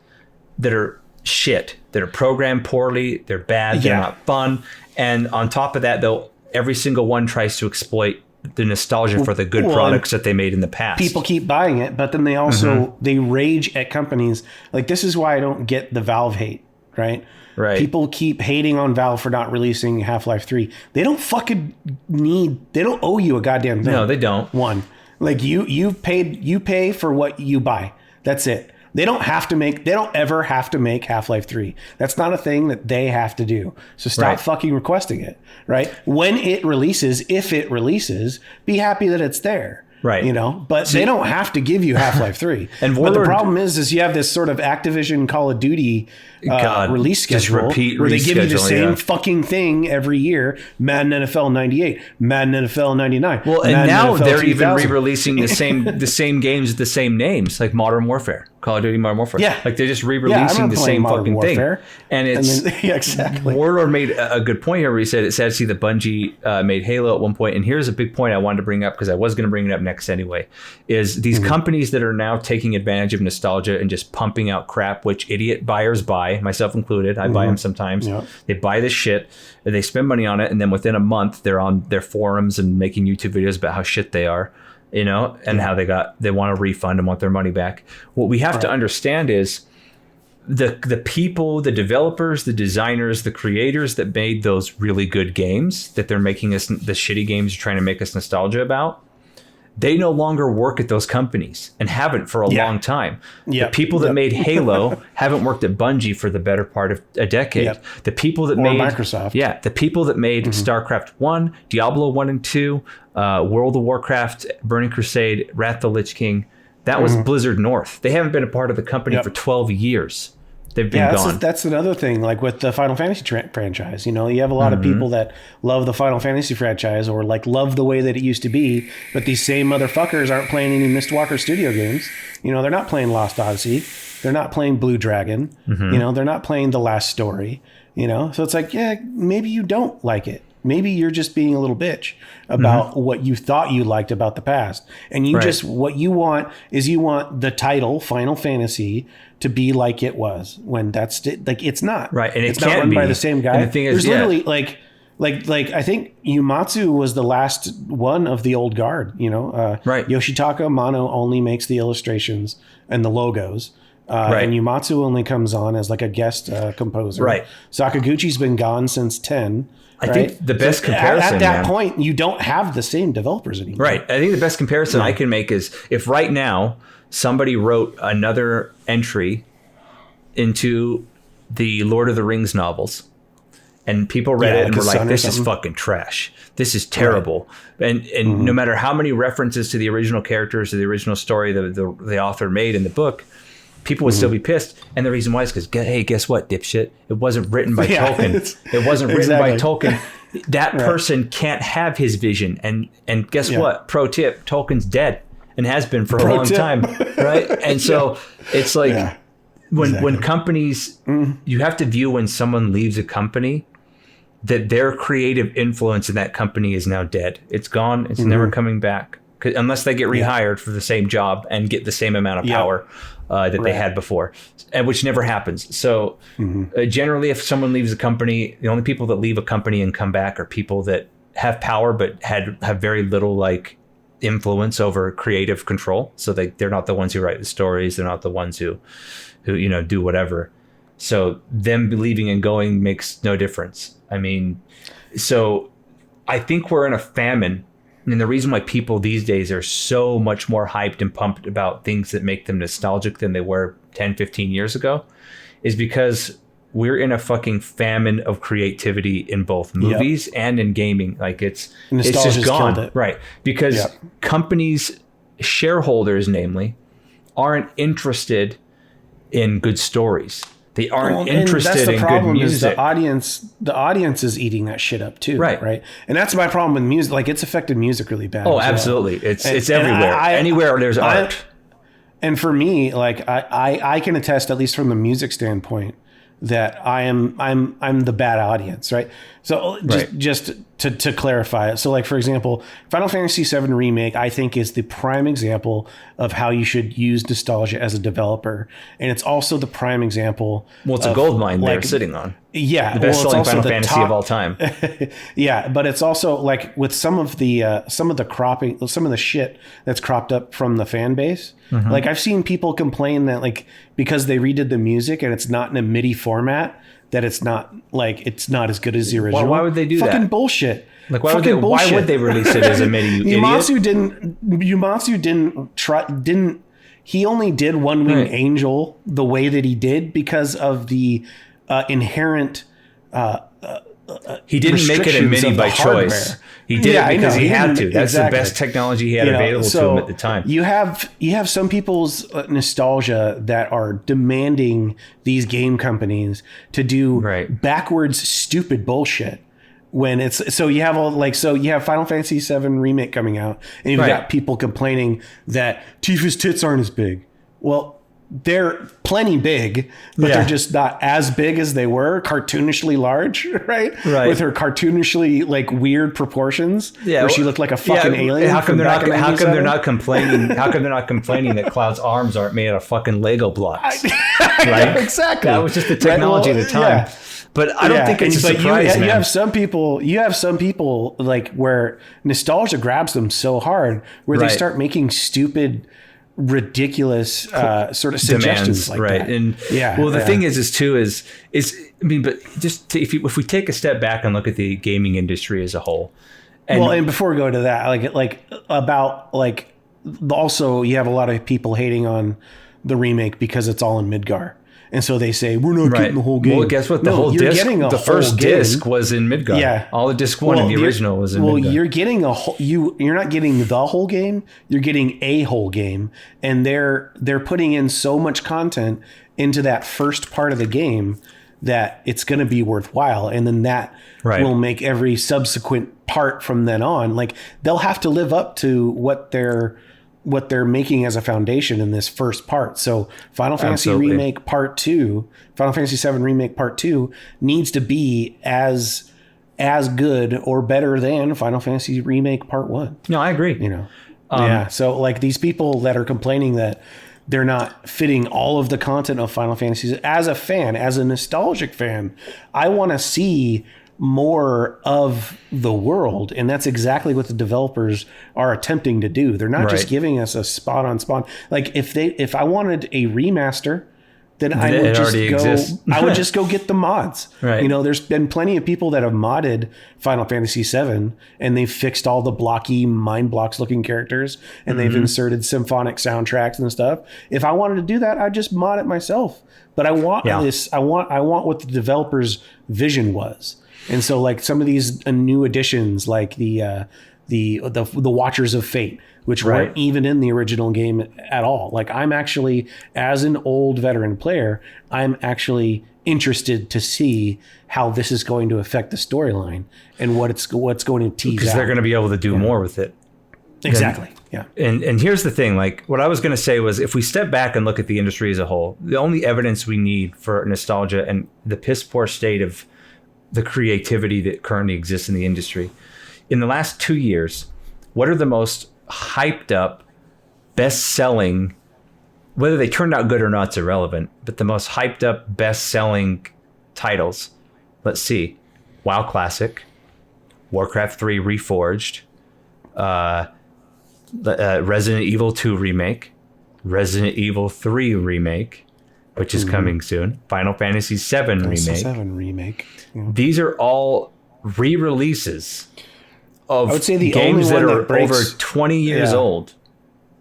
that are shit, that are programmed poorly, they're bad, they're not fun. And on top of that, though, every single one tries to exploit the nostalgia for the good products that they made in the past. People keep buying it, but then they also they rage at companies. Like, this is why I don't get the Valve hate, right? Right. People keep hating on Valve for not releasing Half-Life 3. They don't fucking they don't owe you a goddamn thing. No, they don't. One, like you pay for what you buy. That's it. They don't ever have to make Half-Life 3. That's not a thing that they have to do. So stop fucking requesting it, right? When it releases, if it releases, be happy that it's there. Right. You know, but they don't have to give you Half-Life 3. And but the problem is you have this sort of Activision Call of Duty release schedule where they give you the same fucking thing every year. Madden NFL 98, Madden NFL 99. Well, and Madden now NFL they're 2000. even re-releasing the same games with the same names, like Modern Warfare, Call of Duty Modern Warfare. Yeah. Like they're just re-releasing the same fucking Warfare. thing. And it's yeah, exactly. Warlord made a good point here where he said it's sad to see that Bungie made Halo at one point. And here's a big point I wanted to bring up because I was going to bring it up next anyway, is these companies that are now taking advantage of nostalgia and just pumping out crap, which idiot buyers buy, myself included. I buy them sometimes. Yep. They buy this shit, they spend money on it, and then within a month they're on their forums and making YouTube videos about how shit they are, you know, and how they want a refund and want their money back. What we have to understand is the people, the developers, the designers, the creators that made those really good games that they're making us the shitty games you're trying to make us nostalgia about. They no longer work at those companies and haven't for a long time. The people that made Halo haven't worked at Bungie for the better part of a decade. The people that made Microsoft. the people that made StarCraft 1, Diablo 1 and 2, World of Warcraft, Burning Crusade, Wrath of the Lich King, that was Blizzard North. They haven't been a part of the company for 12 years. They've been gone. That's another thing, like with the Final Fantasy franchise. You know, you have a lot of people that love the Final Fantasy franchise or like love the way that it used to be, but these same motherfuckers aren't playing any Mistwalker Studio games. You know, they're not playing Lost Odyssey. They're not playing Blue Dragon. You know, they're not playing The Last Story. You know, so it's like, yeah, maybe you don't like it. Maybe you're just being a little bitch about what you thought you liked about the past. And you just, what you want is you want the title Final Fantasy to be like it was, when that's like, it's not. Right. And it's not run by the same guy. And the thing is, there's literally like I think Uematsu was the last one of the old guard, you know, Yoshitaka Amano only makes the illustrations and the logos. And Uematsu only comes on as like a guest composer. Right. Sakaguchi's been gone since 10. I think the best comparison at that point, you don't have the same developers anymore. Right. I think the best comparison I can make is if right now somebody wrote another entry into the Lord of the Rings novels and people read it and were like, this is fucking trash. This is terrible. And no matter how many references to the original characters or the original story the author made in the book, people would still be pissed. And the reason why is because, hey, guess what, dipshit? It wasn't written by Tolkien. It wasn't written by Tolkien. That person can't have his vision. And guess what? Pro tip, Tolkien's dead and has been for a long time. Right? And so it's like when companies, you have to view when someone leaves a company that their creative influence in that company is now dead. It's gone. It's never coming back. Unless they get rehired for the same job and get the same amount of power that they had before, and which never happens. So generally, if someone leaves a company, the only people that leave a company and come back are people that have power but have very little like influence over creative control. So they're not the ones who write the stories. They're not the ones who you know do whatever. So them leaving and going makes no difference. I mean, so I think we're in a famine. And the reason why people these days are so much more hyped and pumped about things that make them nostalgic than they were 10, 15 years ago is because we're in a fucking famine of creativity in both movies and in gaming. Like it's just gone. Right. Because companies, shareholders, namely, aren't interested in good stories. They aren't interested in good music. The audience is eating that shit up too. Right. And that's my problem with music. Like it's affected music really bad. Oh, absolutely. It's everywhere. Anywhere there's art. And for me, like I can attest, at least from the music standpoint, that I'm the bad audience, right? So just to clarify it. So like, for example, Final Fantasy VII Remake, I think is the prime example of how you should use nostalgia as a developer. And it's also the prime example. Well, it's a gold mine they're sitting on. Yeah, the best selling Final Fantasy top, of all time. Yeah, but it's also like with some of the cropping, some of the shit that's cropped up from the fan base. Mm-hmm. Like I've seen people complain that like because they redid the music and it's not in a MIDI format, that it's not as good as the original. Why would they do Fucking that? Bullshit. Like why would they release it as a MIDI? You Uematsu didn't. He only did One Winged Angel the way that he did because of the inherent. He didn't make it a MIDI by choice. He did it because he had to. That's the best technology he had available to him at the time. You have some people's nostalgia that are demanding these game companies to do backwards stupid bullshit. When it's you have Final Fantasy VII Remake coming out, and you've got people complaining that Tifa's tits aren't as big. Well, they're plenty big, but they're just not as big as they were, cartoonishly large, right? With her cartoonishly like weird proportions, where she looked like a fucking alien. How come they're not complaining? How come they're not complaining that Cloud's arms aren't made out of fucking Lego blocks? Right? Exactly. That was just the technology at the time. Yeah. But I don't think it's a surprise, man. You have some people like where nostalgia grabs them so hard where they start making stupid, ridiculous sort of suggestions like that. And the thing is I mean, but just if we take a step back and look at the gaming industry as a whole. And before we go to that, also you have a lot of people hating on the remake because it's all in Midgar. And so they say, we're not getting the whole game. Well, guess what? The first disc was in Midgar. Yeah. All the disc one in the original was in Midgar. Well, you're getting you're not getting the whole game. You're getting a whole game. And they're putting in so much content into that first part of the game that it's going to be worthwhile. And then that will make every subsequent part from then on. Like they'll have to live up to what they're making as a foundation in this first part. So Final Fantasy Remake Part 2, Final Fantasy VII Remake Part 2 needs to be as good or better than Final Fantasy Remake Part 1. No, I agree. So like these people that are complaining that they're not fitting all of the content of Final Fantasy, as a fan, as a nostalgic fan, I want to see more of the world, and that's exactly what the developers are attempting to do. They're not just giving us a spot on spawn. Like if I wanted a remaster, then I would just go get the mods. Right. There's been plenty of people that have modded Final Fantasy VII and they've fixed all the blocky mind blocks looking characters and they've inserted symphonic soundtracks and stuff. If I wanted to do that, I'd just mod it myself. But I want I want what the developer's vision was. And so like some of these new additions, like the Watchers of Fate, which weren't even in the original game at all. Like I'm actually, as an old veteran player, I'm actually interested to see how this is going to affect the storyline and what's going to tease out. Because they're going to be able to do more with it. Exactly. And here's the thing, like what I was going to say was if we step back and look at the industry as a whole, the only evidence we need for nostalgia and the piss poor state of the creativity that currently exists in the industry. In the last 2 years, what are the most hyped up, best-selling, whether they turned out good or not is irrelevant, but the most hyped up, best-selling titles? Let's see. WoW Classic, Warcraft 3 Reforged, Resident Evil 2 Remake, Resident Evil 3 Remake, which is coming soon, Final Fantasy VII Remake. Yeah. These are all re-releases of I would say the games only that one are over 20 years old.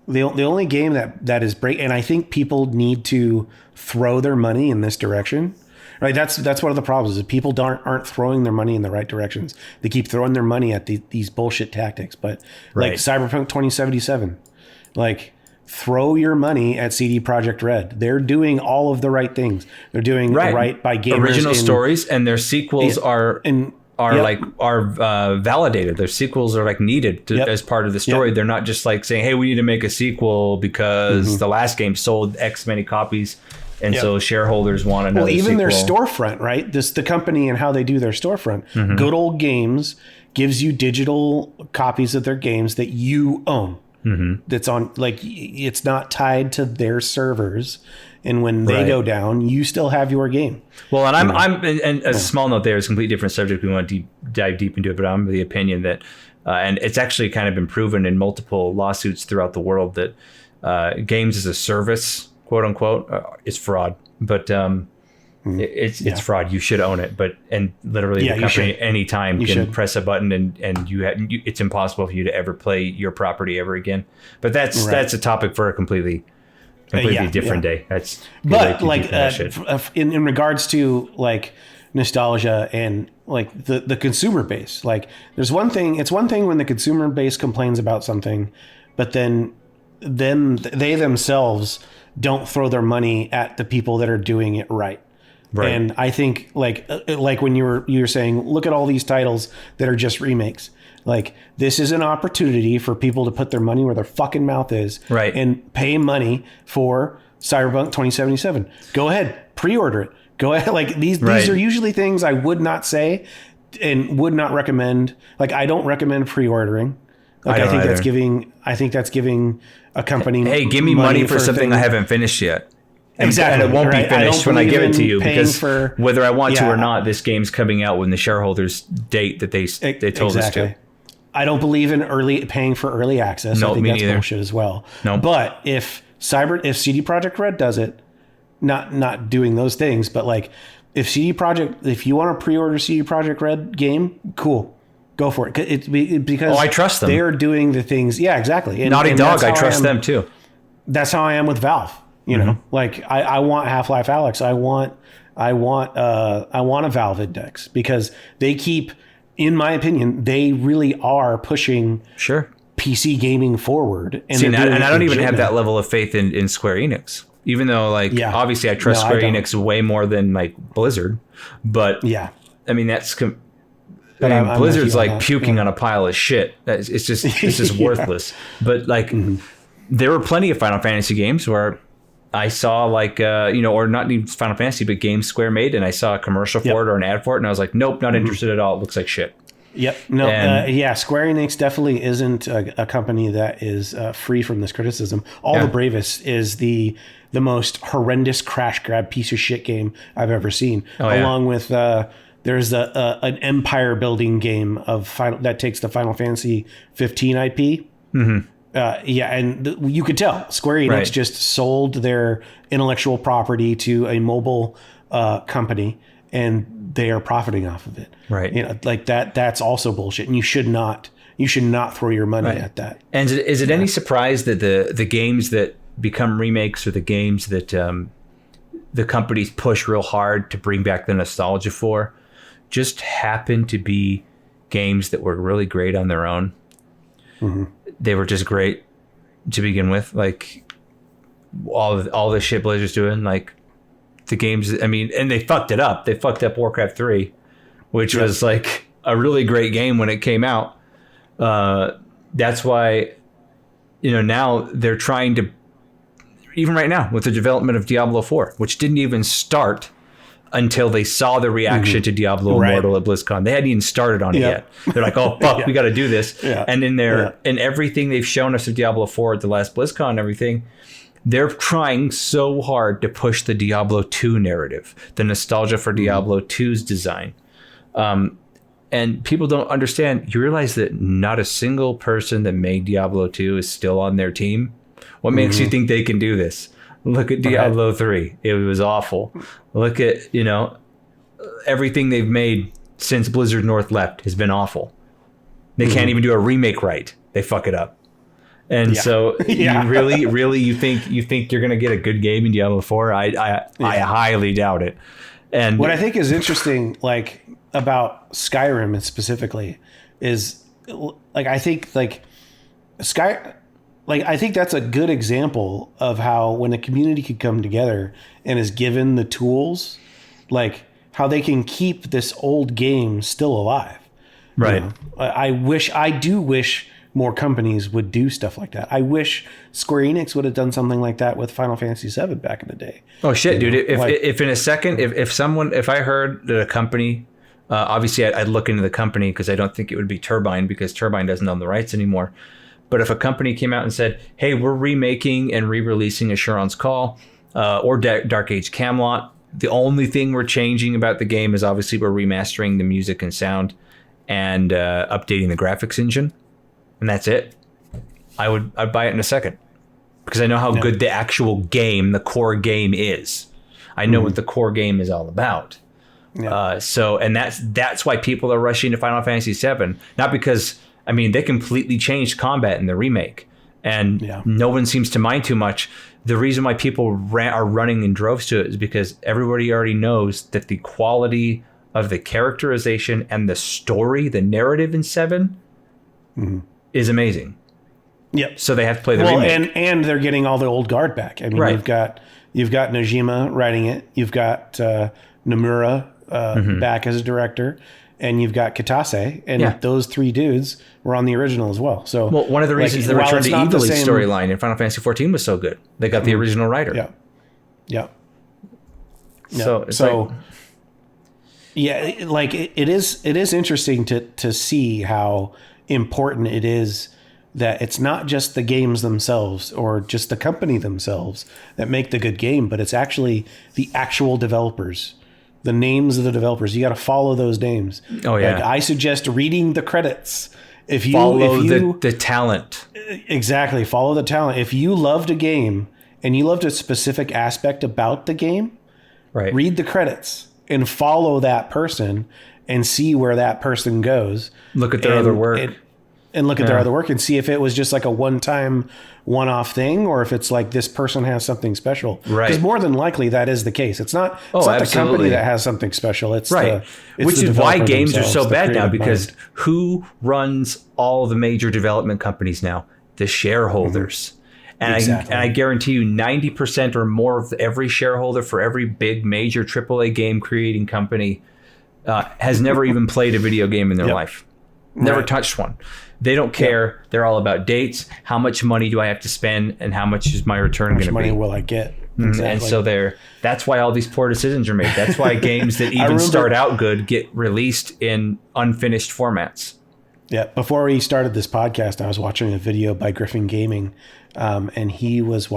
The only game that is and I think people need to throw their money in this direction. Right, that's one of the problems is people aren't throwing their money in the right directions. They keep throwing their money at these bullshit tactics. But like Cyberpunk 2077, like throw your money at CD Projekt Red. They're doing all of the right things. They're doing right by gamers. Original stories, and their sequels are validated. Their sequels are like needed as part of the story. They're not just like saying, "Hey, we need to make a sequel because the last game sold X many copies." And so shareholders want another even sequel. Their storefront, right? The company and how they do their storefront. Good Old Games gives you digital copies of their games that you own. that's on, like, it's not tied to their servers. And when they go down, you still have your game. Well, and and a small note there is a completely different subject. We want to dive deep into it, but I'm of the opinion that, and it's actually kind of been proven in multiple lawsuits throughout the world that games as a service, quote unquote, is fraud. But it's fraud. You should own it. And literally the company anytime can press a button and it's impossible for you to ever play your property ever again. But that's a topic for a completely different day. That's but like in regards to like nostalgia and like the consumer base, like there's one thing. It's one thing when the consumer base complains about something, but then they themselves don't throw their money at the people that are doing it right. Right. And I think like when you were saying, look at all these titles that are just remakes. Like, this is an opportunity for people to put their money where their fucking mouth is, right, and pay money for Cyberpunk 2077. Go ahead, pre-order it. Go ahead. Like these are usually things I would not say and would not recommend. Like, I don't recommend pre-ordering. Like, I think that's giving a company. Hey, give me money for something I haven't finished yet. Exactly. And it won't be finished when I give it to you, because whether I want to or not, this game's coming out when the shareholders date that they told us to. I don't believe in paying for early access. I think that's bullshit as well. No. But if CD Projekt Red does it, not doing those things, but like if you want to pre-order CD Projekt Red game, cool, go for it. Because I trust them. They're doing the things. Yeah, exactly. Naughty Dog, I trust them too. That's how I am with Valve. You know, like I want Half-Life Alyx. I want a Valve index, because they keep, in my opinion, they really are pushing PC gaming forward. And I don't even have that level of faith in Square Enix, even though obviously I trust Square Enix way more than like Blizzard. But I mean, Blizzard's like puking on a pile of shit. It's just worthless. But like there were plenty of Final Fantasy games where I saw or not even Final Fantasy, but games Square made, and I saw a commercial for it or an ad for it, and I was like, nope, not interested at all. It looks like shit. Yep. No. Square Enix definitely isn't a company that is free from this criticism. All the Bravest is the most horrendous crash grab piece of shit game I've ever seen. Along with there's an empire building game that takes the Final Fantasy 15 IP. And you could tell Square Enix just sold their intellectual property to a mobile company, and they are profiting off of it. Right. You know, like that's also bullshit, and you should not throw your money at that. And is it any surprise that the games that become remakes, or the games that the companies push real hard to bring back the nostalgia for, just happen to be games that were really great on their own? They were just great to begin with. Like all the shit Blizzard's doing, like the games. I mean, and they fucked it up. They fucked up Warcraft 3, which was like a really great game when it came out. That's why, now they're trying to, even right now with the development of Diablo 4, which didn't even start until they saw the reaction to Diablo Immortal at BlizzCon. They hadn't even started on it yet. They're like, oh, fuck, we got to do this. And in in everything they've shown us of Diablo 4 at the last BlizzCon and everything, they're trying so hard to push the Diablo 2 narrative, the nostalgia for Diablo 2's design. And people don't understand. You realize that not a single person that made Diablo 2 is still on their team? What makes you think they can do this? Look at Diablo 3. It was awful. Look at, everything they've made since Blizzard North left has been awful. They can't even do a remake right. They fuck it up. And so you really you think you're going to get a good game in Diablo 4? I highly doubt it. And what I think is interesting, like about Skyrim and specifically, is like I think that's a good example of how when a community could come together and is given the tools, like how they can keep this old game still alive. Right. I do wish more companies would do stuff like that. I wish Square Enix would have done something like that with Final Fantasy VII back in the day. Oh shit, dude! If in a second, if I heard that a company, obviously I'd look into the company, because I don't think it would be Turbine, because Turbine doesn't own the rights anymore. But if a company came out and said, hey, we're remaking and re-releasing Asheron's Call or Dark Age Camelot, the only thing we're changing about the game is obviously we're remastering the music and sound and updating the graphics engine, and that's it. I'd buy it in a second because I know how good the actual game, the core game is. I know what the core game is all about. Yeah. And that's why people are rushing to Final Fantasy VII, not because, I mean, they completely changed combat in the remake and no one seems to mind too much. The reason why people are running in droves to it is because everybody already knows that the quality of the characterization and the story, the narrative in 7 is amazing. Yep. So they have to play the remake. And they're getting all the old guard back. I mean, you've got Nojima writing it. You've got Nomura back as a director. And you've got Kitase. And those 3 dudes were on the original as well. So, well, one of the reasons the Return to Evil storyline in Final Fantasy XIV was so good. They got the original writer. Yeah. Yeah. So it is interesting to see how important it is that it's not just the games themselves or just the company themselves that make the good game, but it's actually the actual developers, the names of the developers. You got to follow those names. Oh yeah. Like, I suggest reading the credits. If you follow the talent. Exactly. Follow the talent. If you loved a game and you loved a specific aspect about the game, right, read the credits and follow that person and see where that person goes. Look at their other work. And look at their other work and see if it was just like a one-off thing, or if it's like this person has something special. Right. Because more than likely that is the case. It's not the company that has something special. It's which is why games are so bad now, because who runs all the major development companies now? The shareholders. And I guarantee you 90% or more of every shareholder for every big major AAA game creating company has never even played a video game in their life. Never touched one. They don't care. They're all about dates. How much money do I have to spend, and how much is my return going to be? How much money will I get? Exactly. And so that's why all these poor decisions are made. That's why games that even start out good get released in unfinished formats. Yeah. Before we started this podcast, I was watching a video by Griffin Gaming, and he was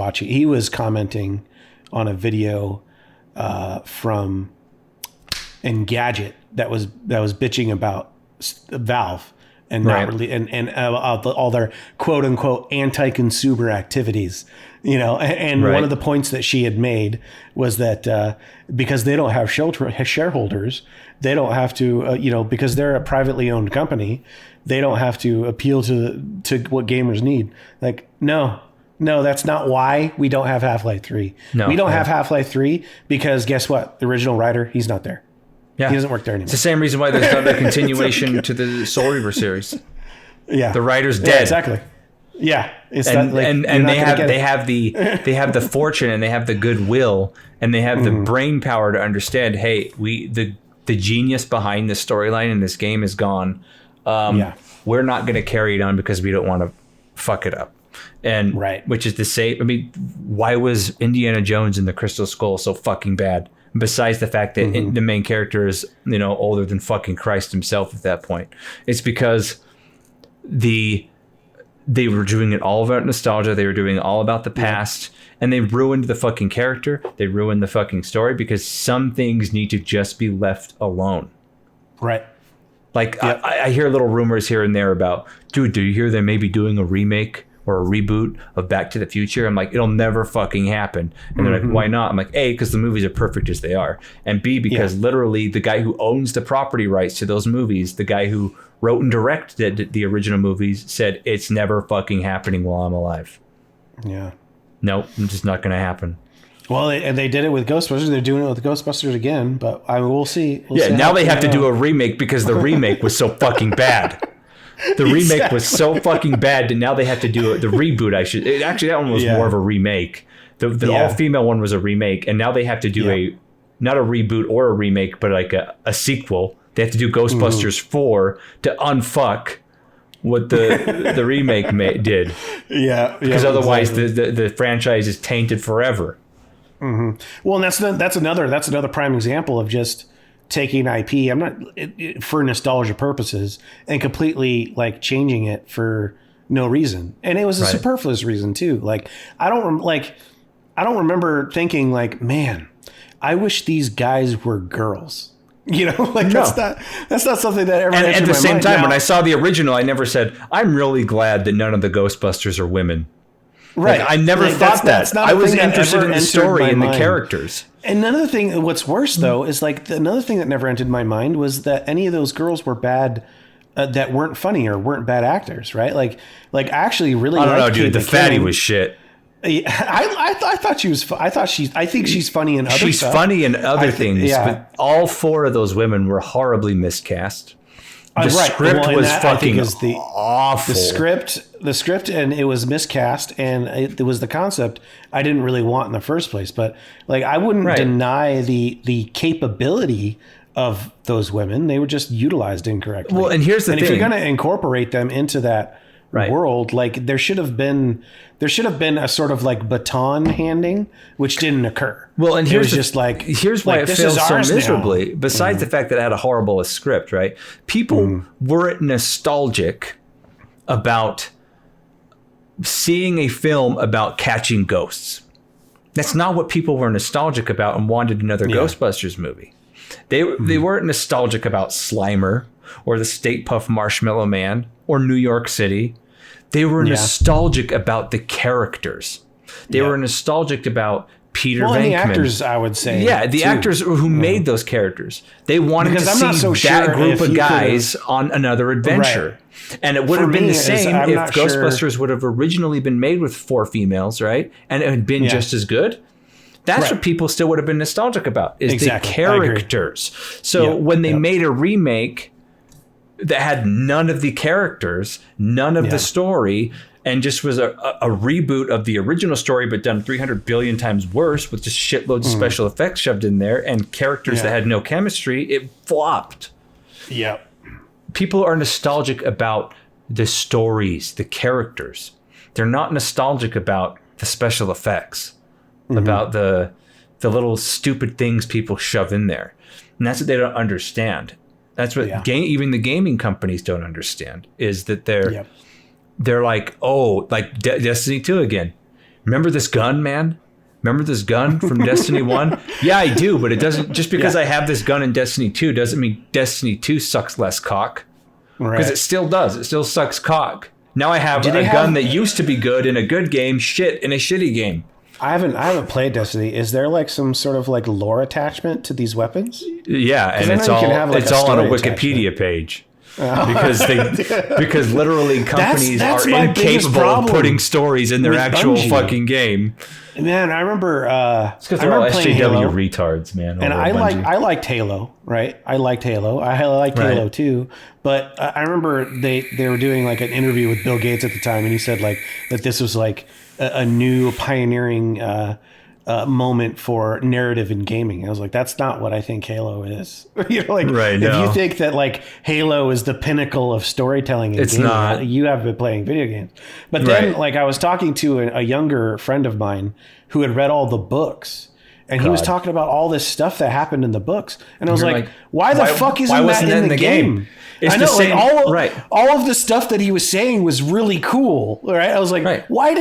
commenting on a video from Engadget that was bitching about Valve and not really and all their quote unquote anti-consumer activities, and one of the points that she had made was that because they don't have shareholders, they don't have to because they're a privately owned company, they don't have to appeal to what gamers need. Like, no, that's not why we don't have Half-Life 3. We don't have Half-Life 3 because guess what? The original writer, he's not there. Yeah. He doesn't work there anymore. It's the same reason why there's not a continuation to the Soul Reaver series. Yeah. The writer's dead. Yeah, exactly. Yeah. It's and they have the fortune and they have the goodwill and they have the brain power to understand, hey, the genius behind the storyline in this game is gone. We're not going to carry it on because we don't want to fuck it up. And which is to say, I mean, why was Indiana Jones and the Crystal Skull so fucking bad? Besides the fact that the main character is, older than fucking Christ himself at that point. It's because they were doing it all about nostalgia. They were doing it all about the past. And they ruined the fucking character. They ruined the fucking story because some things need to just be left alone. Right. Like, I hear little rumors here and there about, dude, do you hear they may be doing a remake or a reboot of Back to the Future? I'm like, it'll never fucking happen. And they're like, why not? I'm like, A, because the movies are perfect as they are. And B, because literally the guy who owns the property rights to those movies, the guy who wrote and directed the original movies, said it's never fucking happening while I'm alive. Yeah. Nope, it's just not going to happen. Well, they did it with Ghostbusters. They're doing it with Ghostbusters again, but we'll see. Now they have to do a remake because the remake was so fucking bad. The remake was so fucking bad that now they have to do the reboot. Actually, that one was more of a remake. The all-female one was a remake, and now they have to do not a reboot or a remake, but like a sequel. They have to do Ghostbusters 4 to unfuck what the remake did. Yeah. Because otherwise the franchise is tainted forever. Mm-hmm. Well, and that's another prime example of just taking IP, I'm not for nostalgia purposes, and completely like changing it for no reason, and it was a Right. superfluous reason too. Like I don't remember thinking like, man, I wish these guys were girls. You know, like that's not something that ever. And entered at the my same mind. time, Now, when I saw the original, I never said, I'm really glad that none of the Ghostbusters are women. right, Like, I never Like, thought that's that. not a I was thing that interested ever in the entered story my and the mind. characters. And another thing, what's worse though, is like another thing that never entered my mind was that any of those girls were bad, that weren't funny or weren't bad actors, right? Like I actually really. I don't know, liked dude. Kate The fatty McKinnon. was shit. I thought she was. I think she's funny in other She's stuff. funny in other things, yeah. but all 4 of those women were horribly miscast. The Right. script Well, and was that, I think, fucking is awful. The script, and it was miscast, and it was the concept I didn't really want in the first place. But like, I wouldn't Right. deny the capability of those women. They were just utilized incorrectly. Well, and here's the if thing. you're going to incorporate them into that Right. world, like there should have been a sort of like baton handing, which didn't occur. Well, and it here's was just like, here's why like, it this failed is so ours now. miserably. Besides the fact that it had a horrible script, right? People weren't nostalgic about seeing a film about catching ghosts. That's not what people were nostalgic about and wanted another Ghostbusters movie. They weren't nostalgic about Slimer or the Stay Puft Marshmallow Man or New York City. They were nostalgic about the characters. They were nostalgic about Peter Well, Venkman. and the actors, I would say. Yeah, the too. actors who made those characters. They wanted Because to I'm see not so that sure group if of you guys on another adventure. And it would For have been me the is same I'm if not sure- Ghostbusters would have originally been made with 4 females, right? And it had been just as good. That's what people still would have been nostalgic about, is Exactly. the I agree. characters. So Yep. when they made a remake that had none of the characters, none of the story, and just was a reboot of the original story, but done 300 billion times worse with just shitloads of special effects shoved in there and characters that had no chemistry, it flopped. Yep. People are nostalgic about the stories, the characters. They're not nostalgic about the special effects, about the little stupid things people shove in there. And that's what they don't understand. That's what even the gaming companies don't understand, is that they're like, oh, like Destiny 2 again. Remember this gun, man? Remember this gun from Destiny 1? Yeah, I do, but it doesn't, just because I have this gun in Destiny 2 doesn't mean Destiny 2 sucks less cock. Because it still does. It still sucks cock. Now I have a gun that used to be good in a good game, shit in a shitty game. I haven't played Destiny. Is there like some sort of like lore attachment to these weapons? Yeah, and I it's know you all can have, like, it's a all on a story Wikipedia page. Because literally companies that's are my biggest incapable of problem putting stories in their with actual Bungie. fucking game. Man, I remember. It's because I they're all remember playing SJW Halo, retards, man. and over I at Bungie. liked Halo, right? I liked Halo. I liked Halo too. But I remember they were doing like an interview with Bill Gates at the time, and he said like that this was like a new pioneering moment for narrative in gaming. I was like, that's not what I think Halo is. You know, like if no. you think that like Halo is the pinnacle of storytelling in It's gaming, not. you have been playing video games. But then like I was talking to a younger friend of mine who had read all the books. And he was talking about all this stuff that happened in the books. And I was like, why the fuck isn't that in the game? It's I know, the same, all of the stuff that he was saying was really cool, right? I was like, why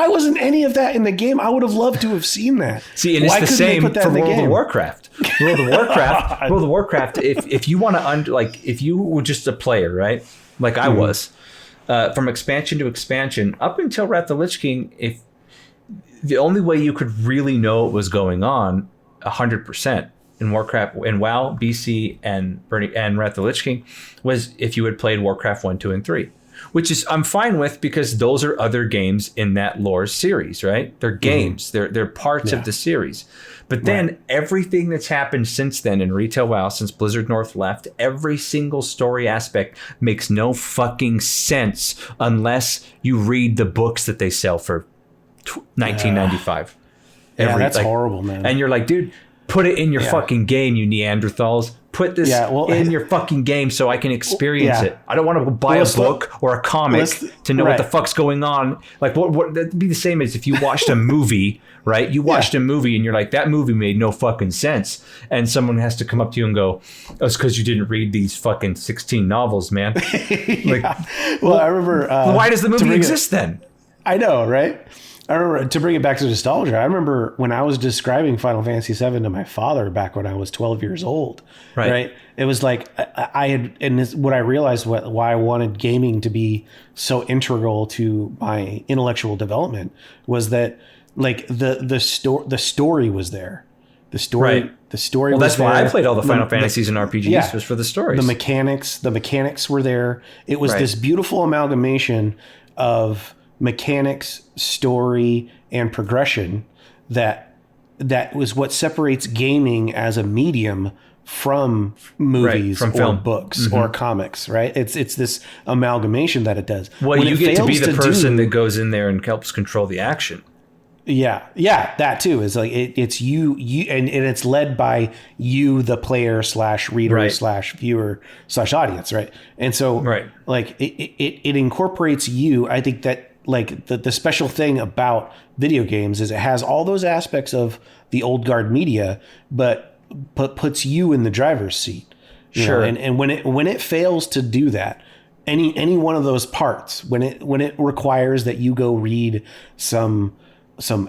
wasn't any of that in the game? I would have loved to have seen that. See, and why it's the same for World game? of Warcraft. World of Warcraft. If you want to if you were just a player, right? Like I was, from expansion to expansion up until Wrath of the Lich King, if the only way you could really know what was going on 100% in Warcraft, in WoW, BC, and Wrath of the Lich King was if you had played Warcraft 1, 2, and 3, which is I'm fine with because those are other games in that lore series, right? They're games. They're parts of the series. But then everything that's happened since then in retail WoW, since Blizzard North left, every single story aspect makes no fucking sense unless you read the books that they sell for $19.95. Yeah, that's horrible, man. And you're like, dude, put it in your fucking game, you Neanderthals. put this in your fucking game so I can experience it. I don't want to buy a book or a comic to know what the fuck's going on. Like what that'd be the same as if you watched a movie, right? You watched a movie and you're like, that movie made no fucking sense. And someone has to come up to you and go, oh, it's because you didn't read these fucking 16 novels, man. Like, well, I remember. Why does the movie exist then? I know, right? I remember, to bring it back to nostalgia, I remember when I was describing Final Fantasy VII to my father back when I was 12 years old, right? It was like I had, and what I realized why I wanted gaming to be so integral to my intellectual development was that like the story was there. The story was there. Well, that's why I played all the Final Fantasies and RPGs was for the stories. The mechanics were there. It was this beautiful amalgamation of mechanics, story, and progression that was what separates gaming as a medium from movies from film, books or comics, right? It's this amalgamation that it does. Well, when you get to be the person that goes in there and helps control the action. Yeah, that too is like it's you and it's led by you, the player / reader / viewer / audience, right? And so like it incorporates you. I think that like the special thing about video games is it has all those aspects of the old guard media, but puts you in the driver's seat. You know? And when it fails to do that, any one of those parts, when it requires that you go read some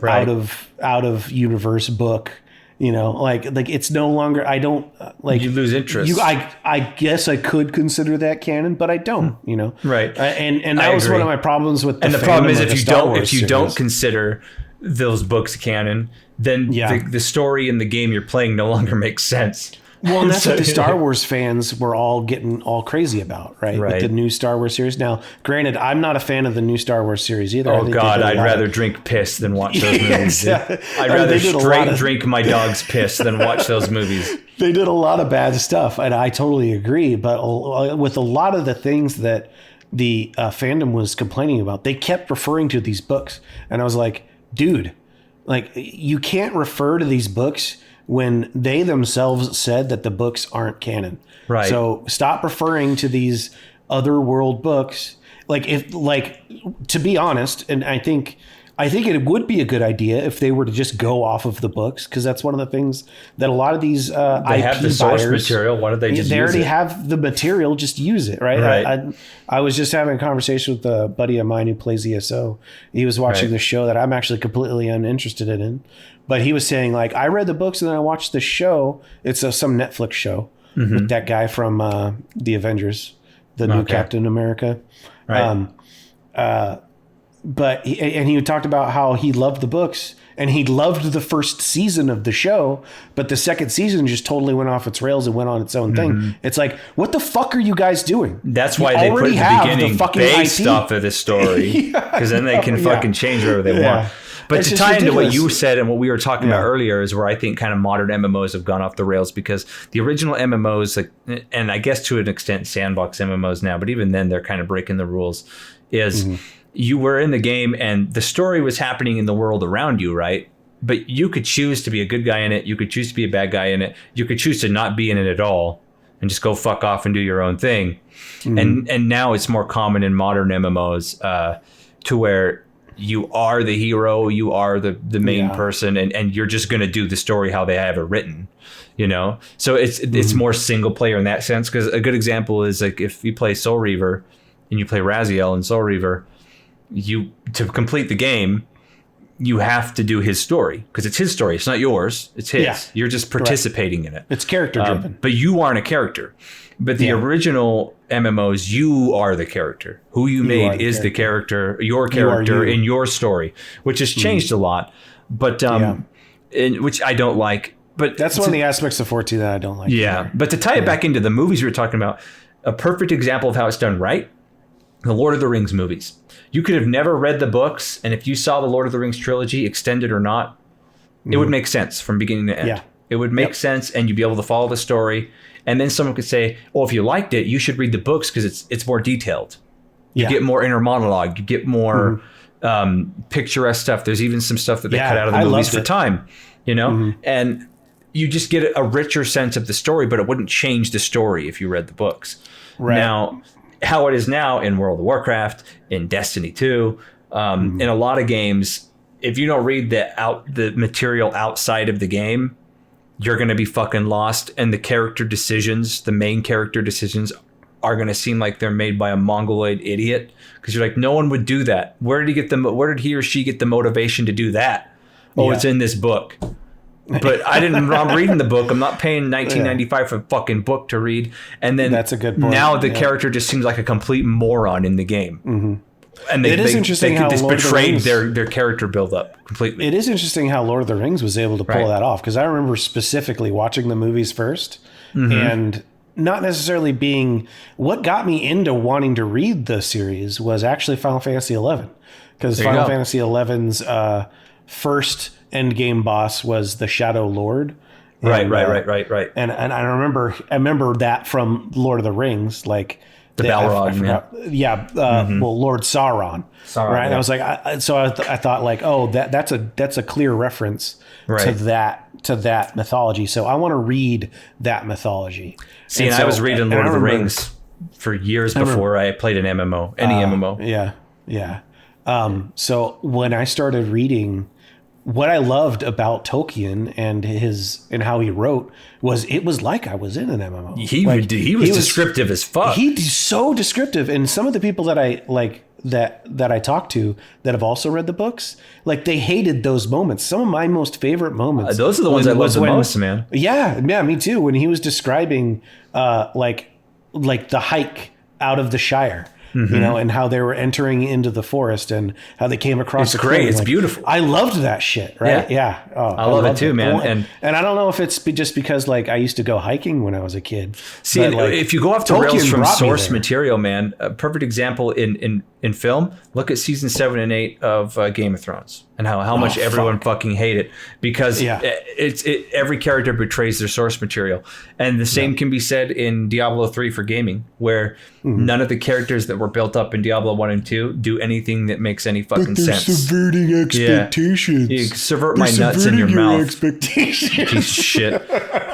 out of universe book, you know, like it's no longer, I don't like, you lose interest. I guess I could consider that canon, but I don't, you know? Right. And that was one of my problems with the problem is if you don't consider those books canon, then the story in the game you're playing no longer makes sense. Well, and that's what the Star Wars fans were all getting all crazy about, right? With the new Star Wars series. Now, granted, I'm not a fan of the new Star Wars series either. Oh, God, I'd rather drink piss than watch those movies. I'd rather straight drink my dog's piss than watch those movies. They did a lot of bad stuff, and I totally agree. But with a lot of the things that the fandom was complaining about, they kept referring to these books. And I was like, dude, like you can't refer to these books when they themselves said that the books aren't canon. Right. So stop referring to these other world books. Like to be honest, and I think it would be a good idea if they were to just go off of the books, because that's one of the things that a lot of these they IP have the source material. Why don't they just they already have the material, just use it, right? I was just having a conversation with a buddy of mine who plays ESO. He was watching the show that I'm actually completely uninterested in. But he was saying, like, I read the books and then I watched the show. It's some Netflix show with that guy from the Avengers, the new Captain America. Right. But he talked about how he loved the books and he loved the first season of the show, but the second season just totally went off its rails and went on its own thing. It's like, what the fuck are you guys doing? That's why they put the beginning based off of this story, because then they can fucking change whatever they want. But to tie into what you said and what we were talking about earlier is where I think kind of modern MMOs have gone off the rails, because the original MMOs, like, and I guess to an extent sandbox MMOs now, but even then they're kind of breaking the rules, is you were in the game and the story was happening in the world around you, right? But you could choose to be a good guy in it. You could choose to be a bad guy in it. You could choose to not be in it at all and just go fuck off and do your own thing. And now it's more common in modern MMOs to where you are the hero, you are the main person, and you're just going to do the story how they have it written, you know? So it's more single player in that sense, because a good example is like if you play Soul Reaver and you play Raziel in Soul Reaver, to complete the game, you have to do his story, because it's his story. It's not yours. It's his. Yeah. You're just participating in it. It's character driven. But you aren't a character. But the original MMOs, you are the character. Who you made is the character, your character in your story, which has changed a lot. But which I don't like. But that's one of the aspects of 14 that I don't like. Yeah. But to tie it back into the movies we were talking about, a perfect example of how it's done right, the Lord of the Rings movies. You could have never read the books, and if you saw the Lord of the Rings trilogy, extended or not, it would make sense from beginning to end. Yeah. It would make sense, and you'd be able to follow the story. And then someone could say, "Oh, if you liked it, you should read the books because it's more detailed. You get more inner monologue. You get more picturesque stuff. There's even some stuff that they cut out of the movies for time, you know." And you just get a richer sense of the story, but it wouldn't change the story if you read the books. Right. Now, how it is now in World of Warcraft, in Destiny 2, in a lot of games, if you don't read the material outside of the game, you're going to be fucking lost. And the main character decisions are going to seem like they're made by a mongoloid idiot. Because you're like, no one would do that. Where did he or she get the motivation to do that? Oh, it's in this book. But I'm reading the book. I'm not paying $19.95 for a fucking book to read. And then that's a good point. Now the character just seems like a complete moron in the game. And they just betrayed their character build up completely. It is interesting how Lord of the Rings was able to pull that off, because I remember specifically watching the movies first and not necessarily being what got me into wanting to read the series was actually Final Fantasy XI, because Final Fantasy XI's first end game boss was the Shadow Lord. Right. And I remember that from Lord of the Rings, like the Balrog, well, Lord Sauron, right? Yeah. And I was like, I thought like, oh, that's a clear reference to that mythology. So I want to read that mythology. See, and I was reading Lord of the Rings for years before I played an MMO, MMO. Yeah. So when I started reading, what I loved about Tolkien and how he wrote was it was like I was in an MMO. He was descriptive as fuck. He's so descriptive, and some of the people that I like that I talked to that have also read the books, like they hated those moments. Some of my most favorite moments. Those are the ones I love the most, man. Yeah, me too. When he was describing like the hike out of the Shire. And how they were entering into the forest and how they came across. It's great. It's beautiful. I loved that shit. Right? Yeah. Oh, I love it too, man. And I don't know if it's just because like I used to go hiking when I was a kid. See, like, if you go off the rails from source material, man, a perfect example in film. Look at season 7 and 8 of Game of Thrones and how much everyone fucking hate it because every character betrays their source material. And the same can be said in Diablo 3 for gaming, where none of the characters that were built up in Diablo 1 and 2 do anything that makes any fucking sense. Subverting expectations. You subvert my nuts in your mouth. Expectations. Piece of shit.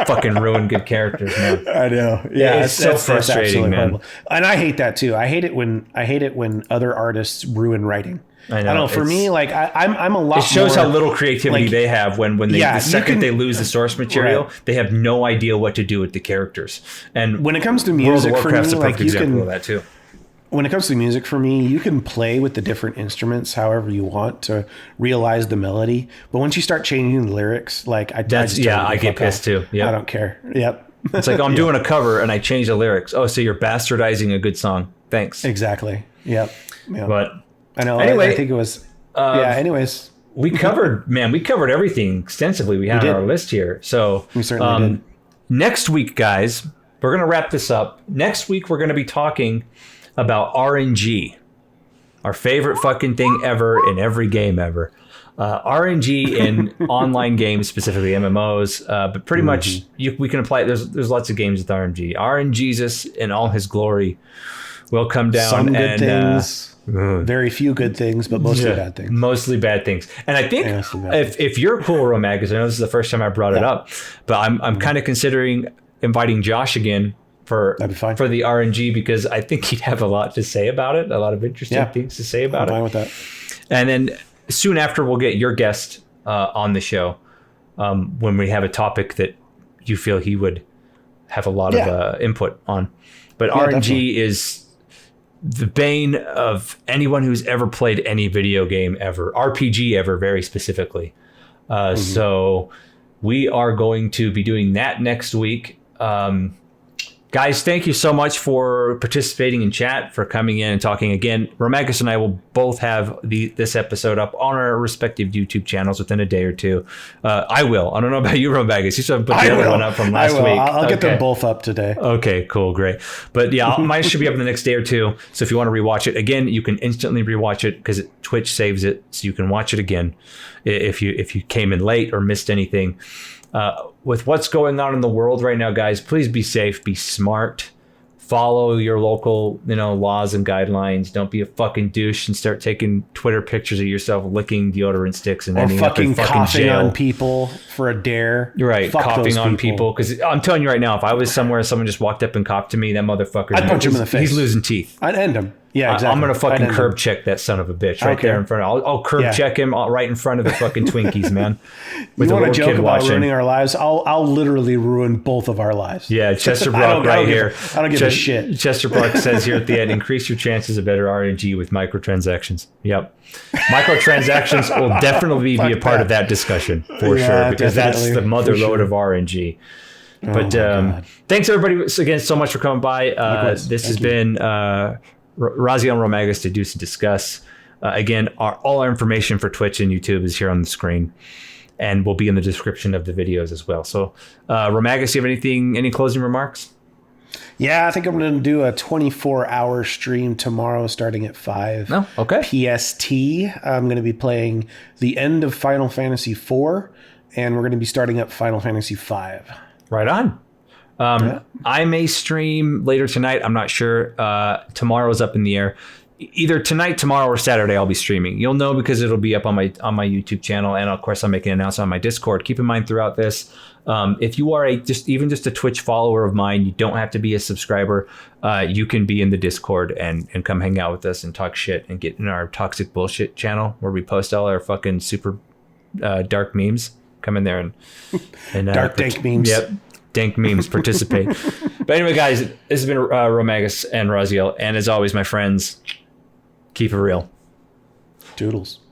Fucking ruin good characters, man. I know. Yeah, it's so frustrating, man. Horrible. And I hate that too. I hate it when other artists ruin writing. I don't know. For me, like I'm a lot. It shows more, how little creativity they have when they the second they lose the source material, they have no idea what to do with the characters. And when it comes to music, World of Warcraft's for me, a perfect example of that too. When it comes to music, for me, you can play with the different instruments however you want to realize the melody. But once you start changing the lyrics, like I get pissed too. I don't care. Yep. It's like I'm doing a cover and I change the lyrics. Oh, so you're bastardizing a good song. Thanks. Exactly. Yep. But I know. Anyway, I think it was. Anyways, we covered everything extensively. We had on our list here. So we certainly did. Next week, guys, we're going to wrap this up. Next week, we're going to be talking about RNG, our favorite fucking thing ever in every game ever. RNG in online games, specifically MMOs, but pretty much we can apply it. There's lots of games with RNG. RNGesus in all his glory will come down. Some good things, very few good things, but mostly bad things. Mostly bad things. And I think if you're cool, Romag, because I know this is the first time I brought it up, but I'm kind of considering inviting Josh again for the RNG, because I think he'd have a lot to say about it, a lot of interesting things to say about it. I'm fine with that. And then soon after, we'll get your guest on the show when we have a topic that you feel he would have a lot of input on. But RNG definitely is the bane of anyone who's ever played any video game ever, RPG ever, very specifically. So we are going to be doing that next week. Guys, thank you so much for participating in chat, for coming in and talking again. Romagus and I will both have this episode up on our respective YouTube channels within a day or two. I will. I don't know about you, Romagus. You still put the other one up from last week. I'll get them both up today. Okay, cool, great. But yeah, mine should be up in the next day or two. So if you want to rewatch it, again, you can instantly rewatch it because Twitch saves it, so you can watch it again if you came in late or missed anything. With what's going on in the world right now, guys, please be safe, be smart, follow your local, laws and guidelines. Don't be a fucking douche and start taking Twitter pictures of yourself licking deodorant sticks and ending up in fucking coughing jail. on people for a dare. You're right, Fuck coughing on people. Because I'm telling you right now, if I was somewhere, someone just walked up and coughed to me, that motherfucker, I'd punch him in the face. He's losing teeth. I'd end him. Yeah, exactly. I'm gonna fucking curb check that son of a bitch right there in front of. I'll curb check him right in front of the fucking Twinkies, man. With you want to joke about ruining our lives? I'll literally ruin both of our lives. Yeah, Chester Brock here. I don't give a shit. Chester Brock says here at the end, increase your chances of better RNG with microtransactions. Yep, microtransactions will definitely be a part of that discussion for sure, because that's the mother load of RNG. But thanks everybody again so much for coming by. This has been Raziel and Romagus to Deuce and Discuss. Again, all our information for Twitch and YouTube is here on the screen and will be in the description of the videos as well. So, Romagus, you have any closing remarks? Yeah, I think I'm going to do a 24-hour stream tomorrow starting at 5 PST. I'm going to be playing the end of Final Fantasy IV, and we're going to be starting up Final Fantasy V. Right on. I may stream later tonight. I'm not sure. Tomorrow's up in the air. Either tonight, tomorrow, or Saturday, I'll be streaming. You'll know because it'll be up on my YouTube channel, and of course, I'll make an announcement on my Discord. Keep in mind throughout this, if you are just a Twitch follower of mine, you don't have to be a subscriber. You can be in the Discord and come hang out with us and talk shit and get in our toxic bullshit channel where we post all our fucking super dark memes. Come in there and dark dank memes. Yep. Dank memes, participate. But anyway, guys, this has been Romagus and Raziel, and as always, my friends, keep it real. Doodles.